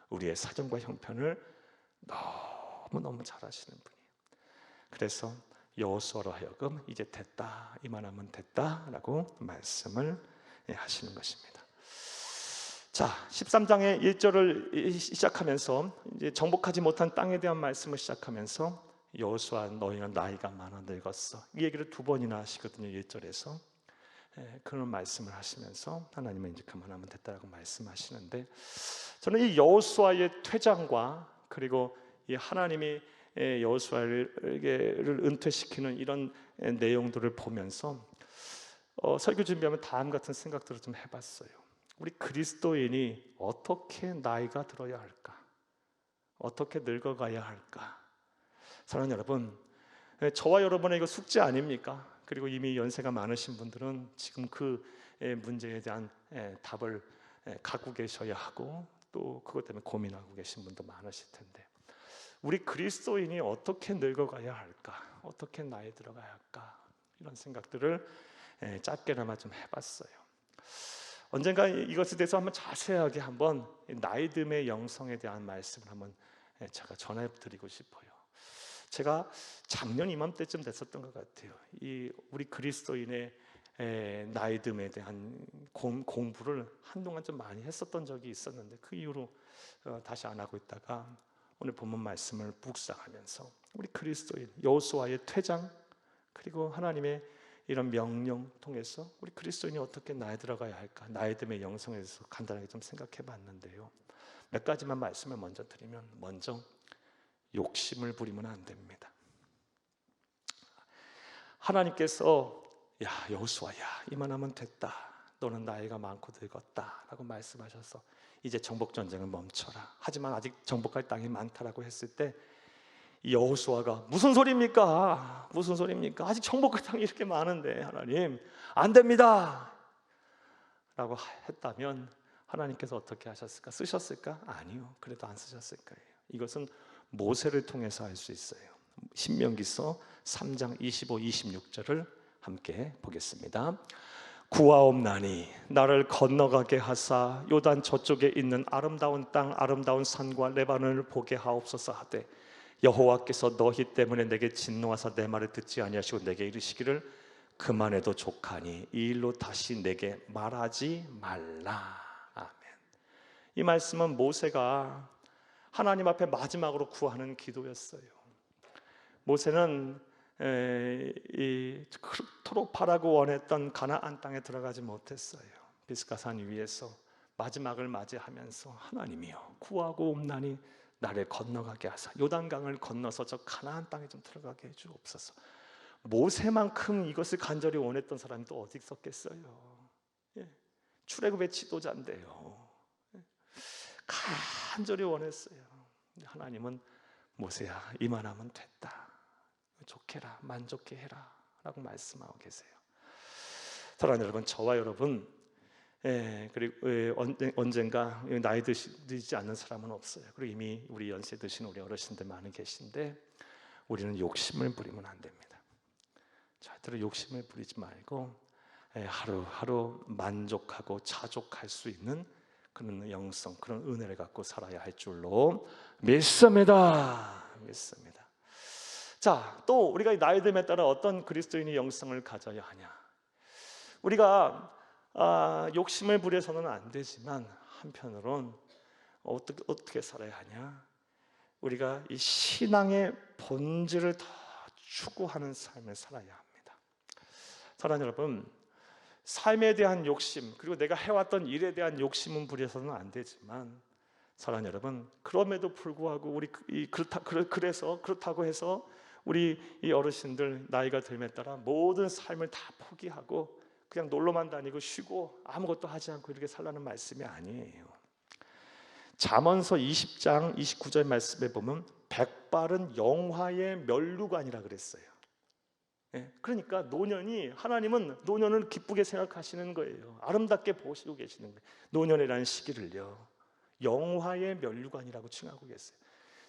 Speaker 1: 우리의 사정과 형편을 너무너무 잘 아시는 분이에요. 그래서 여호수아로 하여금 이제 됐다, 이만하면 됐다라고 말씀을 하시는 것입니다. 자, 13장의 1절을 시작하면서 이제 정복하지 못한 땅에 대한 말씀을 시작하면서 여호수아 너희는 나이가 많아 늙었어, 이 얘기를 두 번이나 하시거든요. 1절에서 그런 말씀을 하시면서 하나님은 이제 그만하면 됐다라고 말씀하시는데, 저는 이 여호수아의 퇴장과 그리고 이 하나님이 여호수아를 은퇴시키는 이런 내용들을 보면서 설교 준비하면 다음 같은 생각들을 좀 해봤어요. 우리 그리스도인이 어떻게 나이가 들어야 할까? 어떻게 늙어가야 할까? 사랑하는 여러분, 저와 여러분의 이거 숙제 아닙니까? 그리고 이미 연세가 많으신 분들은 지금 그 문제에 대한 답을 갖고 계셔야 하고, 또 그것 때문에 고민하고 계신 분도 많으실 텐데, 우리 그리스도인이 어떻게 늙어가야 할까? 어떻게 나이 들어가야 할까? 이런 생각들을 짧게나마 좀 해봤어요. 언젠가 이것에 대해서 한번 자세하게 한번 나이듦의 영성에 대한 말씀을 한번 제가 전해드리고 싶어요. 제가 작년 이맘때쯤 됐었던 것 같아요. 우리 그리스도인의 나이듦에 대한 공부를 한동안 좀 많이 했었던 적이 있었는데, 그 이후로 다시 안 하고 있다가 오늘 본문 말씀을 묵상하면서 우리 그리스도인 여호수아의 퇴장, 그리고 하나님의 이런 명령 통해서 우리 그리스도인이 어떻게 나이 들어가야 할까, 나이듦의 영성에 대해서 간단하게 좀 생각해 봤는데요. 몇 가지만 말씀을 먼저 드리면, 먼저 욕심을 부리면 안 됩니다. 하나님께서 야 여호수아야 이만하면 됐다, 너는 나이가 많고 늙었다 라고 말씀하셔서 이제 정복전쟁을 멈춰라, 하지만 아직 정복할 땅이 많다라고 했을 때 여호수아가 무슨 소리입니까? 아직 정복할 땅이 이렇게 많은데 하나님 안 됩니다 라고 했다면, 하나님께서 어떻게 하셨을까? 쓰셨을까? 아니요. 그래도 안 쓰셨을 거예요. 이것은 모세를 통해서 알 수 있어요. 신명기서 3장 25, 26절을 함께 보겠습니다. 구하옵나니 나를 건너가게 하사 요단 저쪽에 있는 아름다운 땅 아름다운 산과 레바논을 보게 하옵소서 하되 여호와께서 너희 때문에 내게 진노하사 내 말을 듣지 아니하시고 내게 이르시기를 그만해도 족하니 이 일로 다시 내게 말하지 말라. 아멘. 이 말씀은 모세가 하나님 앞에 마지막으로 구하는 기도였어요. 모세는 그토록 바라고 원했던 가나안 땅에 들어가지 못했어요. 비스가산 위에서 마지막을 맞이하면서 하나님이여 구하고 옵나니 나를 건너가게 하사 요단강을 건너서 저 가나안 땅에 좀 들어가게 해주옵소서. 모세만큼 이것을 간절히 원했던 사람이 또 어디 있었겠어요? 출애굽의 지도자인데요. 간절히 원했어요. 하나님은 모세야 이만하면 됐다, 좋게라, 만족해 해라 라고 말씀하고 계세요. 사랑하는 여러분, 저와 여러분 그리고 언젠가 나이 들지 않는 사람은 없어요. 그리고 이미 우리 연세 드신 우리 어르신들 많이 계신데 우리는 욕심을 부리면 안 됩니다. 절대로 욕심을 부리지 말고 하루하루 만족하고 자족할 수 있는 그런 영성, 그런 은혜를 갖고 살아야 할 줄로 믿습니다. 자, 또 우리가 나이 듦에 따라 어떤 그리스도인의 영성을 가져야 하냐? 우리가 욕심을 부려서는 안 되지만 한편으론 어떻게 살아야 하냐? 우리가 이 신앙의 본질을 더 추구하는 삶을 살아야 합니다. 사랑하는 여러분, 삶에 대한 욕심, 그리고 내가 해왔던 일에 대한 욕심은 부려서는 안 되지만, 사랑하는 여러분, 그럼에도 불구하고 그렇다고 해서 우리 이 어르신들 나이가 들에 따라 모든 삶을 다 포기하고 그냥 놀러만 다니고 쉬고 아무것도 하지 않고 이렇게 살라는 말씀이 아니에요. 잠언서 20장 29절 말씀에 보면 백발은 영화의 면류관이라 그랬어요. 그러니까 하나님은 노년을 기쁘게 생각하시는 거예요. 아름답게 보시고 계시는 거예요. 노년이라는 시기를요, 영화의 면류관이라고 칭하고 계세요.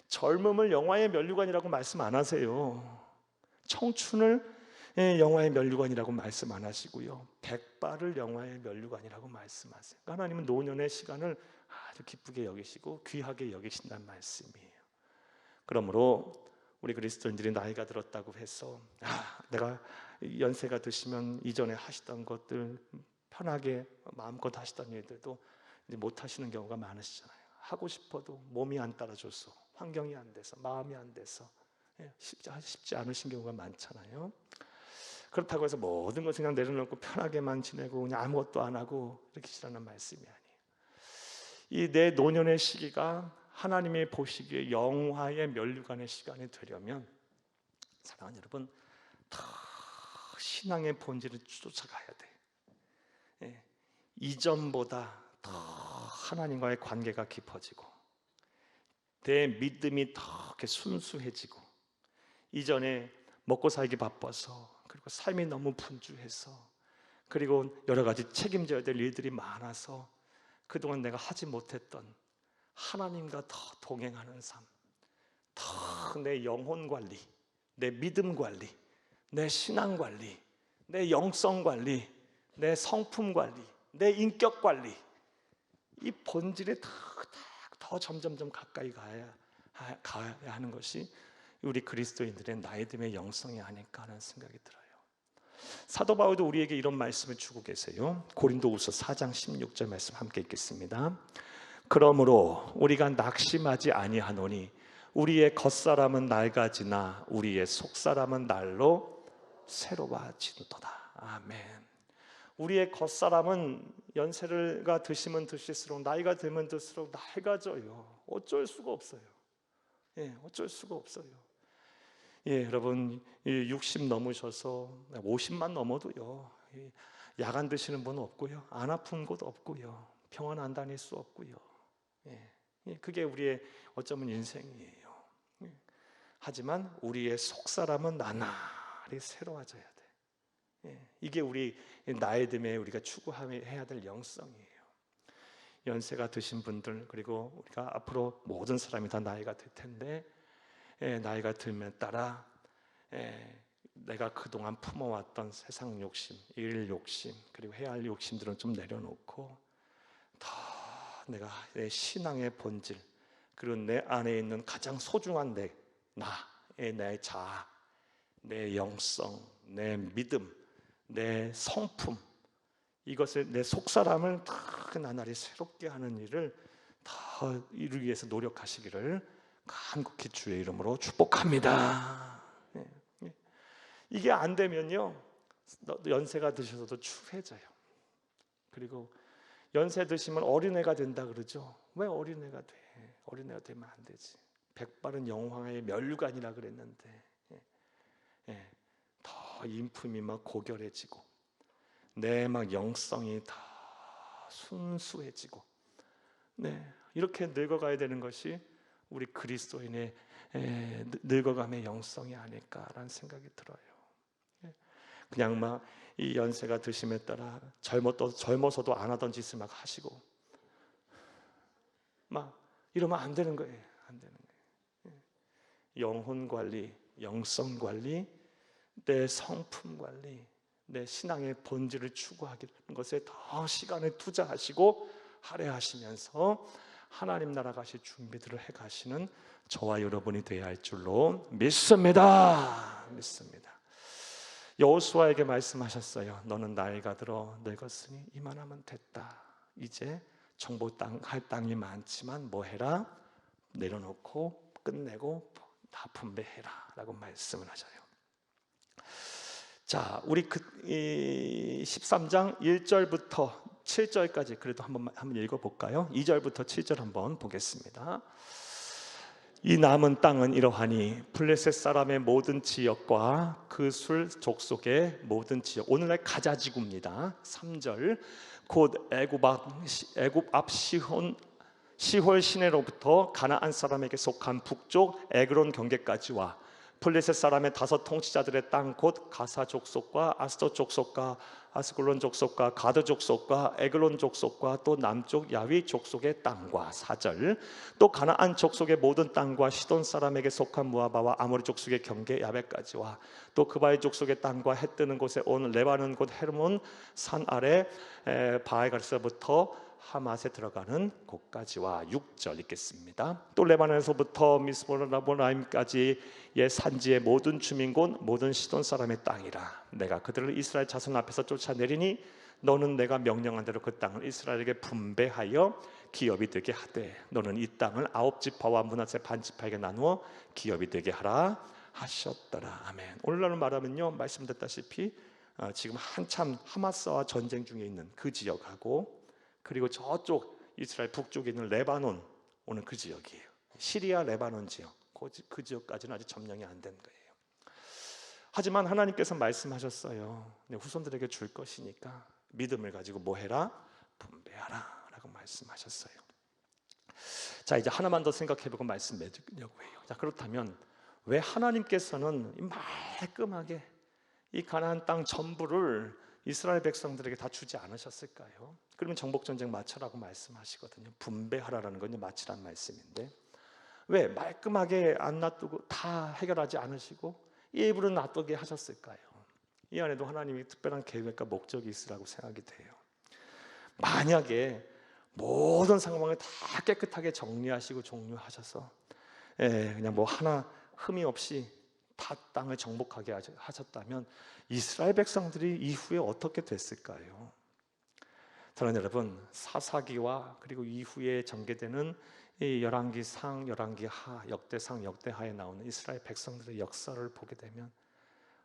Speaker 1: 젊음을 영화의 면류관이라고 말씀 안 하세요. 청춘을 영화의 면류관이라고 말씀 안 하시고요, 백발을 영화의 면류관이라고 말씀하세요. 그러니까 하나님은 노년의 시간을 아주 기쁘게 여기시고 귀하게 여기신다는 말씀이에요. 그러므로 우리 그리스도인들이 나이가 들었다고 해서 내가 연세가 드시면 이전에 하시던 것들 편하게 마음껏 하시던 일들도 이제 못 하시는 경우가 많으시잖아요. 하고 싶어도 몸이 안 따라줘서, 환경이 안 돼서, 마음이 안 돼서 쉽지 않으신 경우가 많잖아요. 그렇다고 해서 모든 것을 그냥 내려놓고 편하게만 지내고 그냥 아무것도 안 하고 이렇게 지라는 말씀이 아니에요. 이 내 노년의 시기가 하나님이 보시기에 영화의 면류관의 시간이 되려면, 사랑하는 여러분, 더 신앙의 본질을 쫓아가야 돼. 이전보다 더 하나님과의 관계가 깊어지고 내 믿음이 더 이렇게 순수해지고, 이전에 먹고 살기 바빠서, 그리고 삶이 너무 분주해서, 그리고 여러 가지 책임져야 될 일들이 많아서 그동안 내가 하지 못했던 하나님과 더 동행하는 삶, 더 내 영혼 관리, 내 믿음 관리, 내 신앙 관리, 내 영성 관리, 내 성품 관리, 내 인격 관리, 이 본질에 더 점점점 가까이 가야 하는 것이 우리 그리스도인들의 나이 듦의 영성이 아닐까 하는 생각이 들어요. 사도 바울도 우리에게 이런 말씀을 주고 계세요. 고린도후서 4장 16절 말씀 함께 읽겠습니다. 그러므로 우리가 낙심하지 아니하노니 우리의 겉사람은 낡아지나 우리의 속사람은 날로 새로워지도다. 아멘. 우리의 겉사람은 연세가 드시면 드실수록, 나이가 들면 들수록 낡아져요. 어쩔 수가 없어요. 어쩔 수가 없어요. 여러분, 60 넘으셔서 50만 넘어도요, 약 안 드시는 분 없고요, 안 아픈 곳 없고요, 병원 안 다닐 수 없고요. 그게 우리의 어쩌면 인생이에요. 하지만 우리의 속사람은 나날이 새로워져야 돼. 이게 우리 나이 듦에 우리가 추구해야 될 영성이에요. 연세가 드신 분들, 그리고 우리가 앞으로 모든 사람이 다 나이가 될 텐데, 나이가 들면 따라 내가 그동안 품어왔던 세상 욕심, 일 욕심, 그리고 해야 할 욕심들은 좀 내려놓고 더 내가 내 신앙의 본질, 그리고 내 안에 있는 가장 소중한 내 자아, 내 영성, 내 믿음, 내 성품, 이것을 내 속사람을 다 나날이 새롭게 하는 일을 다 이루기 위해서 노력하시기를 간곡히 주의 이름으로 축복합니다. 이게 안 되면요, 연세가 드셔서도 추해져요. 그리고 연세 드시면 어린애가 된다 그러죠. 왜 어린애가 돼? 어린애가 되면 안 되지. 백발은 영화의 멸관이라 그랬는데, 더 인품이 막 고결해지고 내 막 영성이 다 순수해지고, 이렇게 늙어가야 되는 것이 우리 그리스도인의 늙어감의 영성이 아닐까라는 생각이 들어요. 그냥 막 이 연세가 드심에 따라 젊어서도 안 하던 짓을 막 하시고 막 이러면 안 되는 거예요. 안 되는 거예요. 영혼 관리, 영성 관리, 내 성품 관리, 내 신앙의 본질을 추구하는 것에 더 시간을 투자하시고 할애하시면서 하나님 나라 가실 준비들을 해가시는 저와 여러분이 되어야 할 줄로 믿습니다. 여호수아에게 말씀하셨어요. 너는 나이가 들어 늙었으니 이만하면 됐다. 이제 정복 할 땅이 많지만 뭐 해라? 내려놓고 끝내고 다 분배해라 라고 말씀을 하셔요. 자, 우리 13장 1절부터 7절까지 그래도 한번 읽어볼까요? 2절부터 7절 한번 보겠습니다. 이 남은 땅은 이러하니 블레셋 사람의 모든 지역과 그술 족속의 모든 지역, 오늘날 가자지구입니다. 3절, 곧 애굽 앞 시홀 시내로부터 가나안 사람에게 속한 북쪽 에그론 경계까지와 블레셋 사람의 5 통치자들의 땅 곧 가사 족속과 아스돗 족속과 아스글론 족속과 가드 족속과 에글론 족속과 또 남쪽 야위 족속의 땅과 4절, 또 가나안 족속의 모든 땅과 시돈 사람에게 속한 무아바와 아모리 족속의 경계 야베까지와 또 그바의 족속의 땅과 해 뜨는 곳에 온 레바논 곧 헤르몬 산 아래 바알가르스부터 하맛에 들어가는 곳까지와 6절 읽겠습니다. 또 레바논에서부터 미스보라보나임까지 의 산지의 모든 주민곳 모든 시돈 사람의 땅이라. 내가 그들을 이스라엘 자손 앞에서 쫓아내리니 너는 내가 명령한 대로 그 땅을 이스라엘에게 분배하여 기업이 되게 하되 너는 이 땅을 9지파와 므낫세 반지파에게 나누어 기업이 되게 하라 하셨더라. 아멘. 오늘날 말하면요, 말씀드렸다시피 지금 한참 하마스와 전쟁 중에 있는 그 지역하고, 그리고 저쪽 이스라엘 북쪽에 있는 레바논, 오늘 그 지역이에요. 시리아 레바논 지역, 그 지역까지는 아직 점령이 안 된 거예요. 하지만 하나님께서 말씀하셨어요. 후손들에게 줄 것이니까 믿음을 가지고 뭐 해라? 분배하라 라고 말씀하셨어요. 자, 이제 하나만 더 생각해보고 말씀 맺으려고 해요. 자, 그렇다면 왜 하나님께서는 말끔하게 이 가나안 땅 전부를 이스라엘 백성들에게 다 주지 않으셨을까요? 그러면 정복전쟁 마쳐라고 말씀하시거든요. 분배하라라는 건 마치란 말씀인데 왜 말끔하게 안 놔두고 다 해결하지 않으시고 일부러 놔두게 하셨을까요? 이 안에도 하나님이 특별한 계획과 목적이 있으라고 생각이 돼요. 만약에 모든 상황을 다 깨끗하게 정리하시고 종료하셔서 그냥 뭐 하나 흠이 없이 다 땅을 정복하게 하셨다면 이스라엘 백성들이 이후에 어떻게 됐을까요? 사랑하는 여러분, 사사기와 그리고 이후에 전개되는 이 열왕기 상, 열왕기 하, 역대상, 역대하에 나오는 이스라엘 백성들의 역사를 보게 되면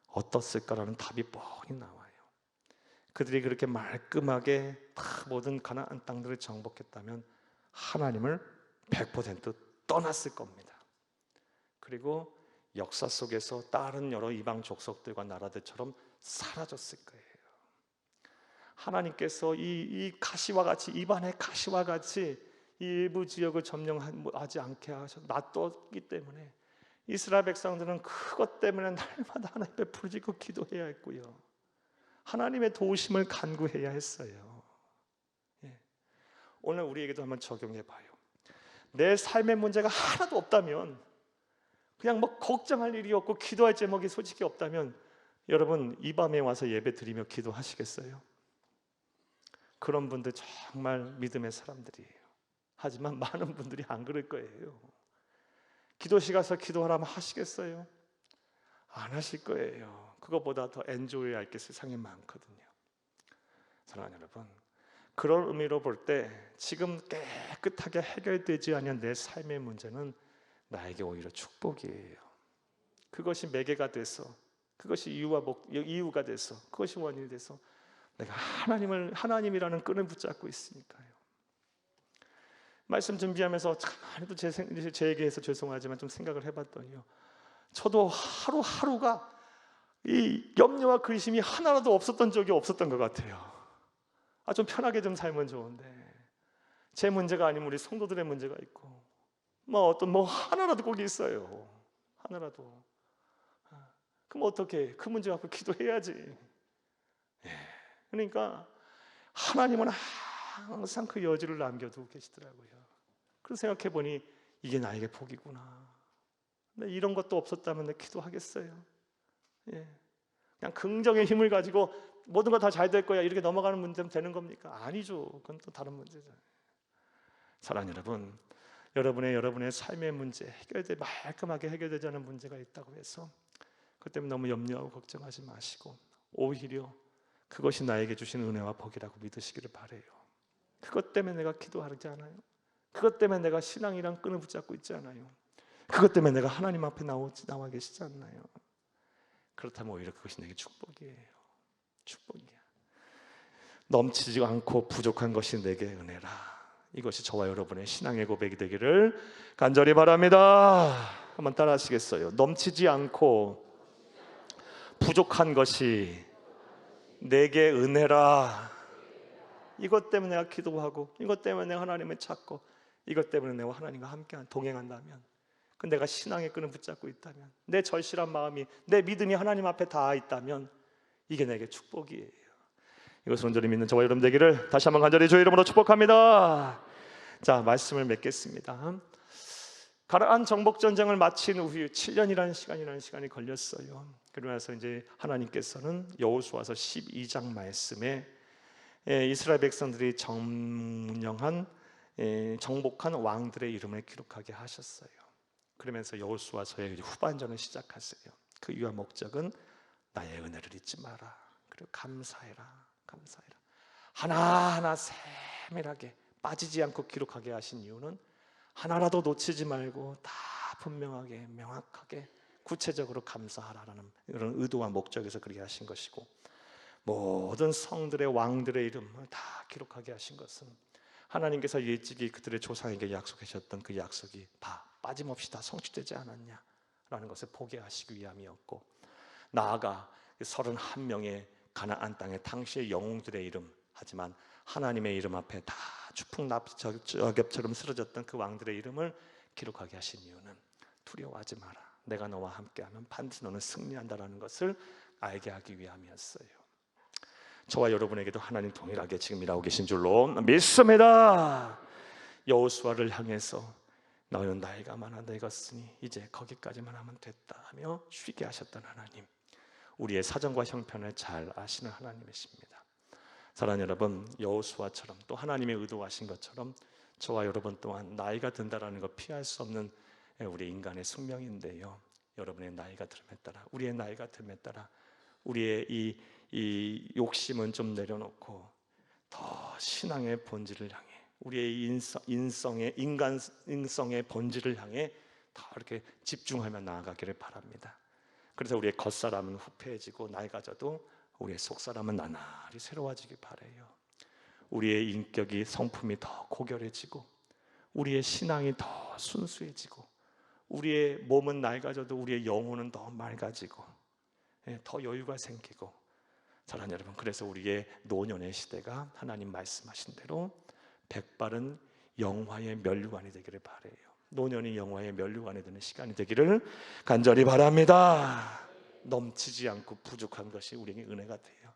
Speaker 1: 어떻을까라는 답이 뻔히 나와요. 그들이 그렇게 말끔하게 다 모든 가나안 땅들을 정복했다면 하나님을 100% 떠났을 겁니다. 그리고 역사 속에서 다른 여러 이방 족속들과 나라들처럼 사라졌을 거예요. 하나님께서 이 가시와 같이, 입안의 가시와 같이 일부 지역을 점령하지 않게 놔뒀기 때문에 이스라엘 백성들은 그것 때문에 날마다 하나님 앞에 부르짖고 기도해야 했고요, 하나님의 도우심을 간구해야 했어요. 오늘 우리에게도 한번 적용해 봐요. 내 삶의 문제가 하나도 없다면, 그냥 뭐 걱정할 일이 없고 기도할 제목이 솔직히 없다면, 여러분 이 밤에 와서 예배 드리며 기도하시겠어요? 그런 분들 정말 믿음의 사람들이에요. 하지만 많은 분들이 안 그럴 거예요. 기도실 가서 기도하라면 하시겠어요? 안 하실 거예요. 그것보다 더 엔조이할 게 세상에 많거든요. 사랑하는 여러분, 그런 의미로 볼 때 지금 깨끗하게 해결되지 않은 내 삶의 문제는 나에게 오히려 축복이에요. 그것이 매개가 돼서, 그것이 이유가 돼서, 그것이 원인이 돼서 내가 하나님이라는 끈을 붙잡고 있으니까요. 말씀 준비하면서 가만히도 제 얘기해서 죄송하지만 좀 생각을 해봤더니요, 저도 하루하루가 이 염려와 근심이 하나라도 없었던 적이 없었던 것 같아요. 좀 편하게 좀 살면 좋은데, 제 문제가 아니면 우리 성도들의 문제가 있고, 뭐 하나라도 꼭 있어요. 하나라도. 그럼 어떻게? 그 문제 갖고 기도해야지. 그러니까 하나님은 항상 그 여지를 남겨두고 계시더라고요. 그래서 생각해 보니 이게 나에게 복이구나. 근데 이런 것도 없었다면 내가 기도하겠어요? 그냥 긍정의 힘을 가지고 모든 거 다 잘 될 거야 이렇게 넘어가는 문제면 되는 겁니까? 아니죠. 그건 또 다른 문제죠. 사랑하는 여러분, 여러분의 삶의 문제, 말끔하게 해결되지 않은 문제가 있다고 해서 그것 때문에 너무 염려하고 걱정하지 마시고, 오히려 그것이 나에게 주신 은혜와 복이라고 믿으시기를 바라요. 그것 때문에 내가 기도하지 않아요. 그것 때문에 내가 신앙이란 끈을 붙잡고 있지 않아요. 그것 때문에 내가 하나님 앞에 나와 계시지 않나요? 그렇다면 오히려 그것이 내게 축복이에요. 축복이야. 넘치지 않고 부족한 것이 내게 은혜라. 이것이 저와 여러분의 신앙의 고백이 되기를 간절히 바랍니다. 한번 따라 하시겠어요? 넘치지 않고 부족한 것이 내게 은혜라. 이것 때문에 내가 기도하고, 이것 때문에 내가 하나님을 찾고, 이것 때문에 내가 하나님과 함께 동행한다면, 내가 신앙의 끈을 붙잡고 있다면, 내 절실한 마음이, 내 믿음이 하나님 앞에 닿아 있다면 이게 내게 축복이에요. 이것을 온전히 믿는 저와 여러분 되기를 다시 한번 간절히 주의 이름으로 축복합니다. 자, 말씀을 맺겠습니다. 가나안 정복 전쟁을 마친 후에 7년이라는 시간이 걸렸어요. 그러고 나서 이제 하나님께서는 여호수아서 12장 말씀에 이스라엘 백성들이 정복한 왕들의 이름을 기록하게 하셨어요. 그러면서 여호수아서의 후반전을 시작하세요. 그 이유와 목적은 나의 은혜를 잊지 마라. 그리고 감사해라. 하나하나 세밀하게 빠지지 않고 기록하게 하신 이유는 하나라도 놓치지 말고 다 분명하게, 명확하게, 구체적으로 감사하라는 이런 의도와 목적에서 그렇게 하신 것이고, 모든 성들의 왕들의 이름을 다 기록하게 하신 것은 하나님께서 일찍이 그들의 조상에게 약속하셨던 그 약속이 빠짐없이 다 성취되지 않았냐라는 것을 보게 하시기 위함이었고, 나아가 31명의 가나안 땅의 당시의 영웅들의 이름, 하지만 하나님의 이름 앞에 다 주풍낙엽처럼 쓰러졌던 그 왕들의 이름을 기록하게 하신 이유는 두려워하지 마라. 내가 너와 함께하면 반드시 너는 승리한다라는 것을 알게 하기 위함이었어요. 저와 여러분에게도 하나님 동일하게 지금 일하고 계신 줄로 믿습니다. 여호수아를 향해서 너는 나이가 많아 늙었으니 이제 거기까지만 하면 됐다 하며 쉬게 하셨던 하나님, 우리의 사정과 형편을 잘 아시는 하나님이십니다. 사랑하는 여러분, 여호수아처럼 또 하나님의 의도하신 것처럼 저와 여러분 또한 나이가 든다라는 것 피할 수 없는 우리 인간의 숙명인데요, 여러분의 나이가 듦에 따라, 우리의 나이가 듦에 따라 우리의 이 욕심은 좀 내려놓고 더 신앙의 본질을 향해, 우리의 인성의 본질을 향해 더 이렇게 집중하며 나아가기를 바랍니다. 그래서 우리의 겉사람은 후패해지고 낡아져도 우리의 속사람은 나날이 새로워지기 바라요. 우리의 인격이, 성품이 더 고결해지고 우리의 신앙이 더 순수해지고 우리의 몸은 낡아져도 우리의 영혼은 더 맑아지고 더 여유가 생기고, 사랑하는 여러분, 그래서 우리의 노년의 시대가 하나님 말씀하신 대로 백발은 영화의 면류관이 되기를 바라요. 노년이 영화의 면류관이 되는 시간이 되기를 간절히 바랍니다. 넘치지 않고 부족한 것이 우리에게 은혜가 돼요.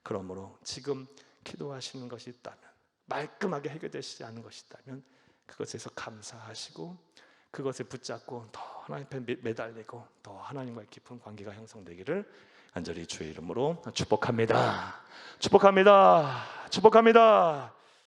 Speaker 1: 그러므로 지금 기도하시는 것이 있다면, 말끔하게 해결되시지 않은 것이 있다면 그것에서 감사하시고 그것에 붙잡고 더 하나님 앞에 매달리고 더 하나님과의 깊은 관계가 형성되기를 간절히 주의 이름으로 축복합니다. 축복합니다. 축복합니다.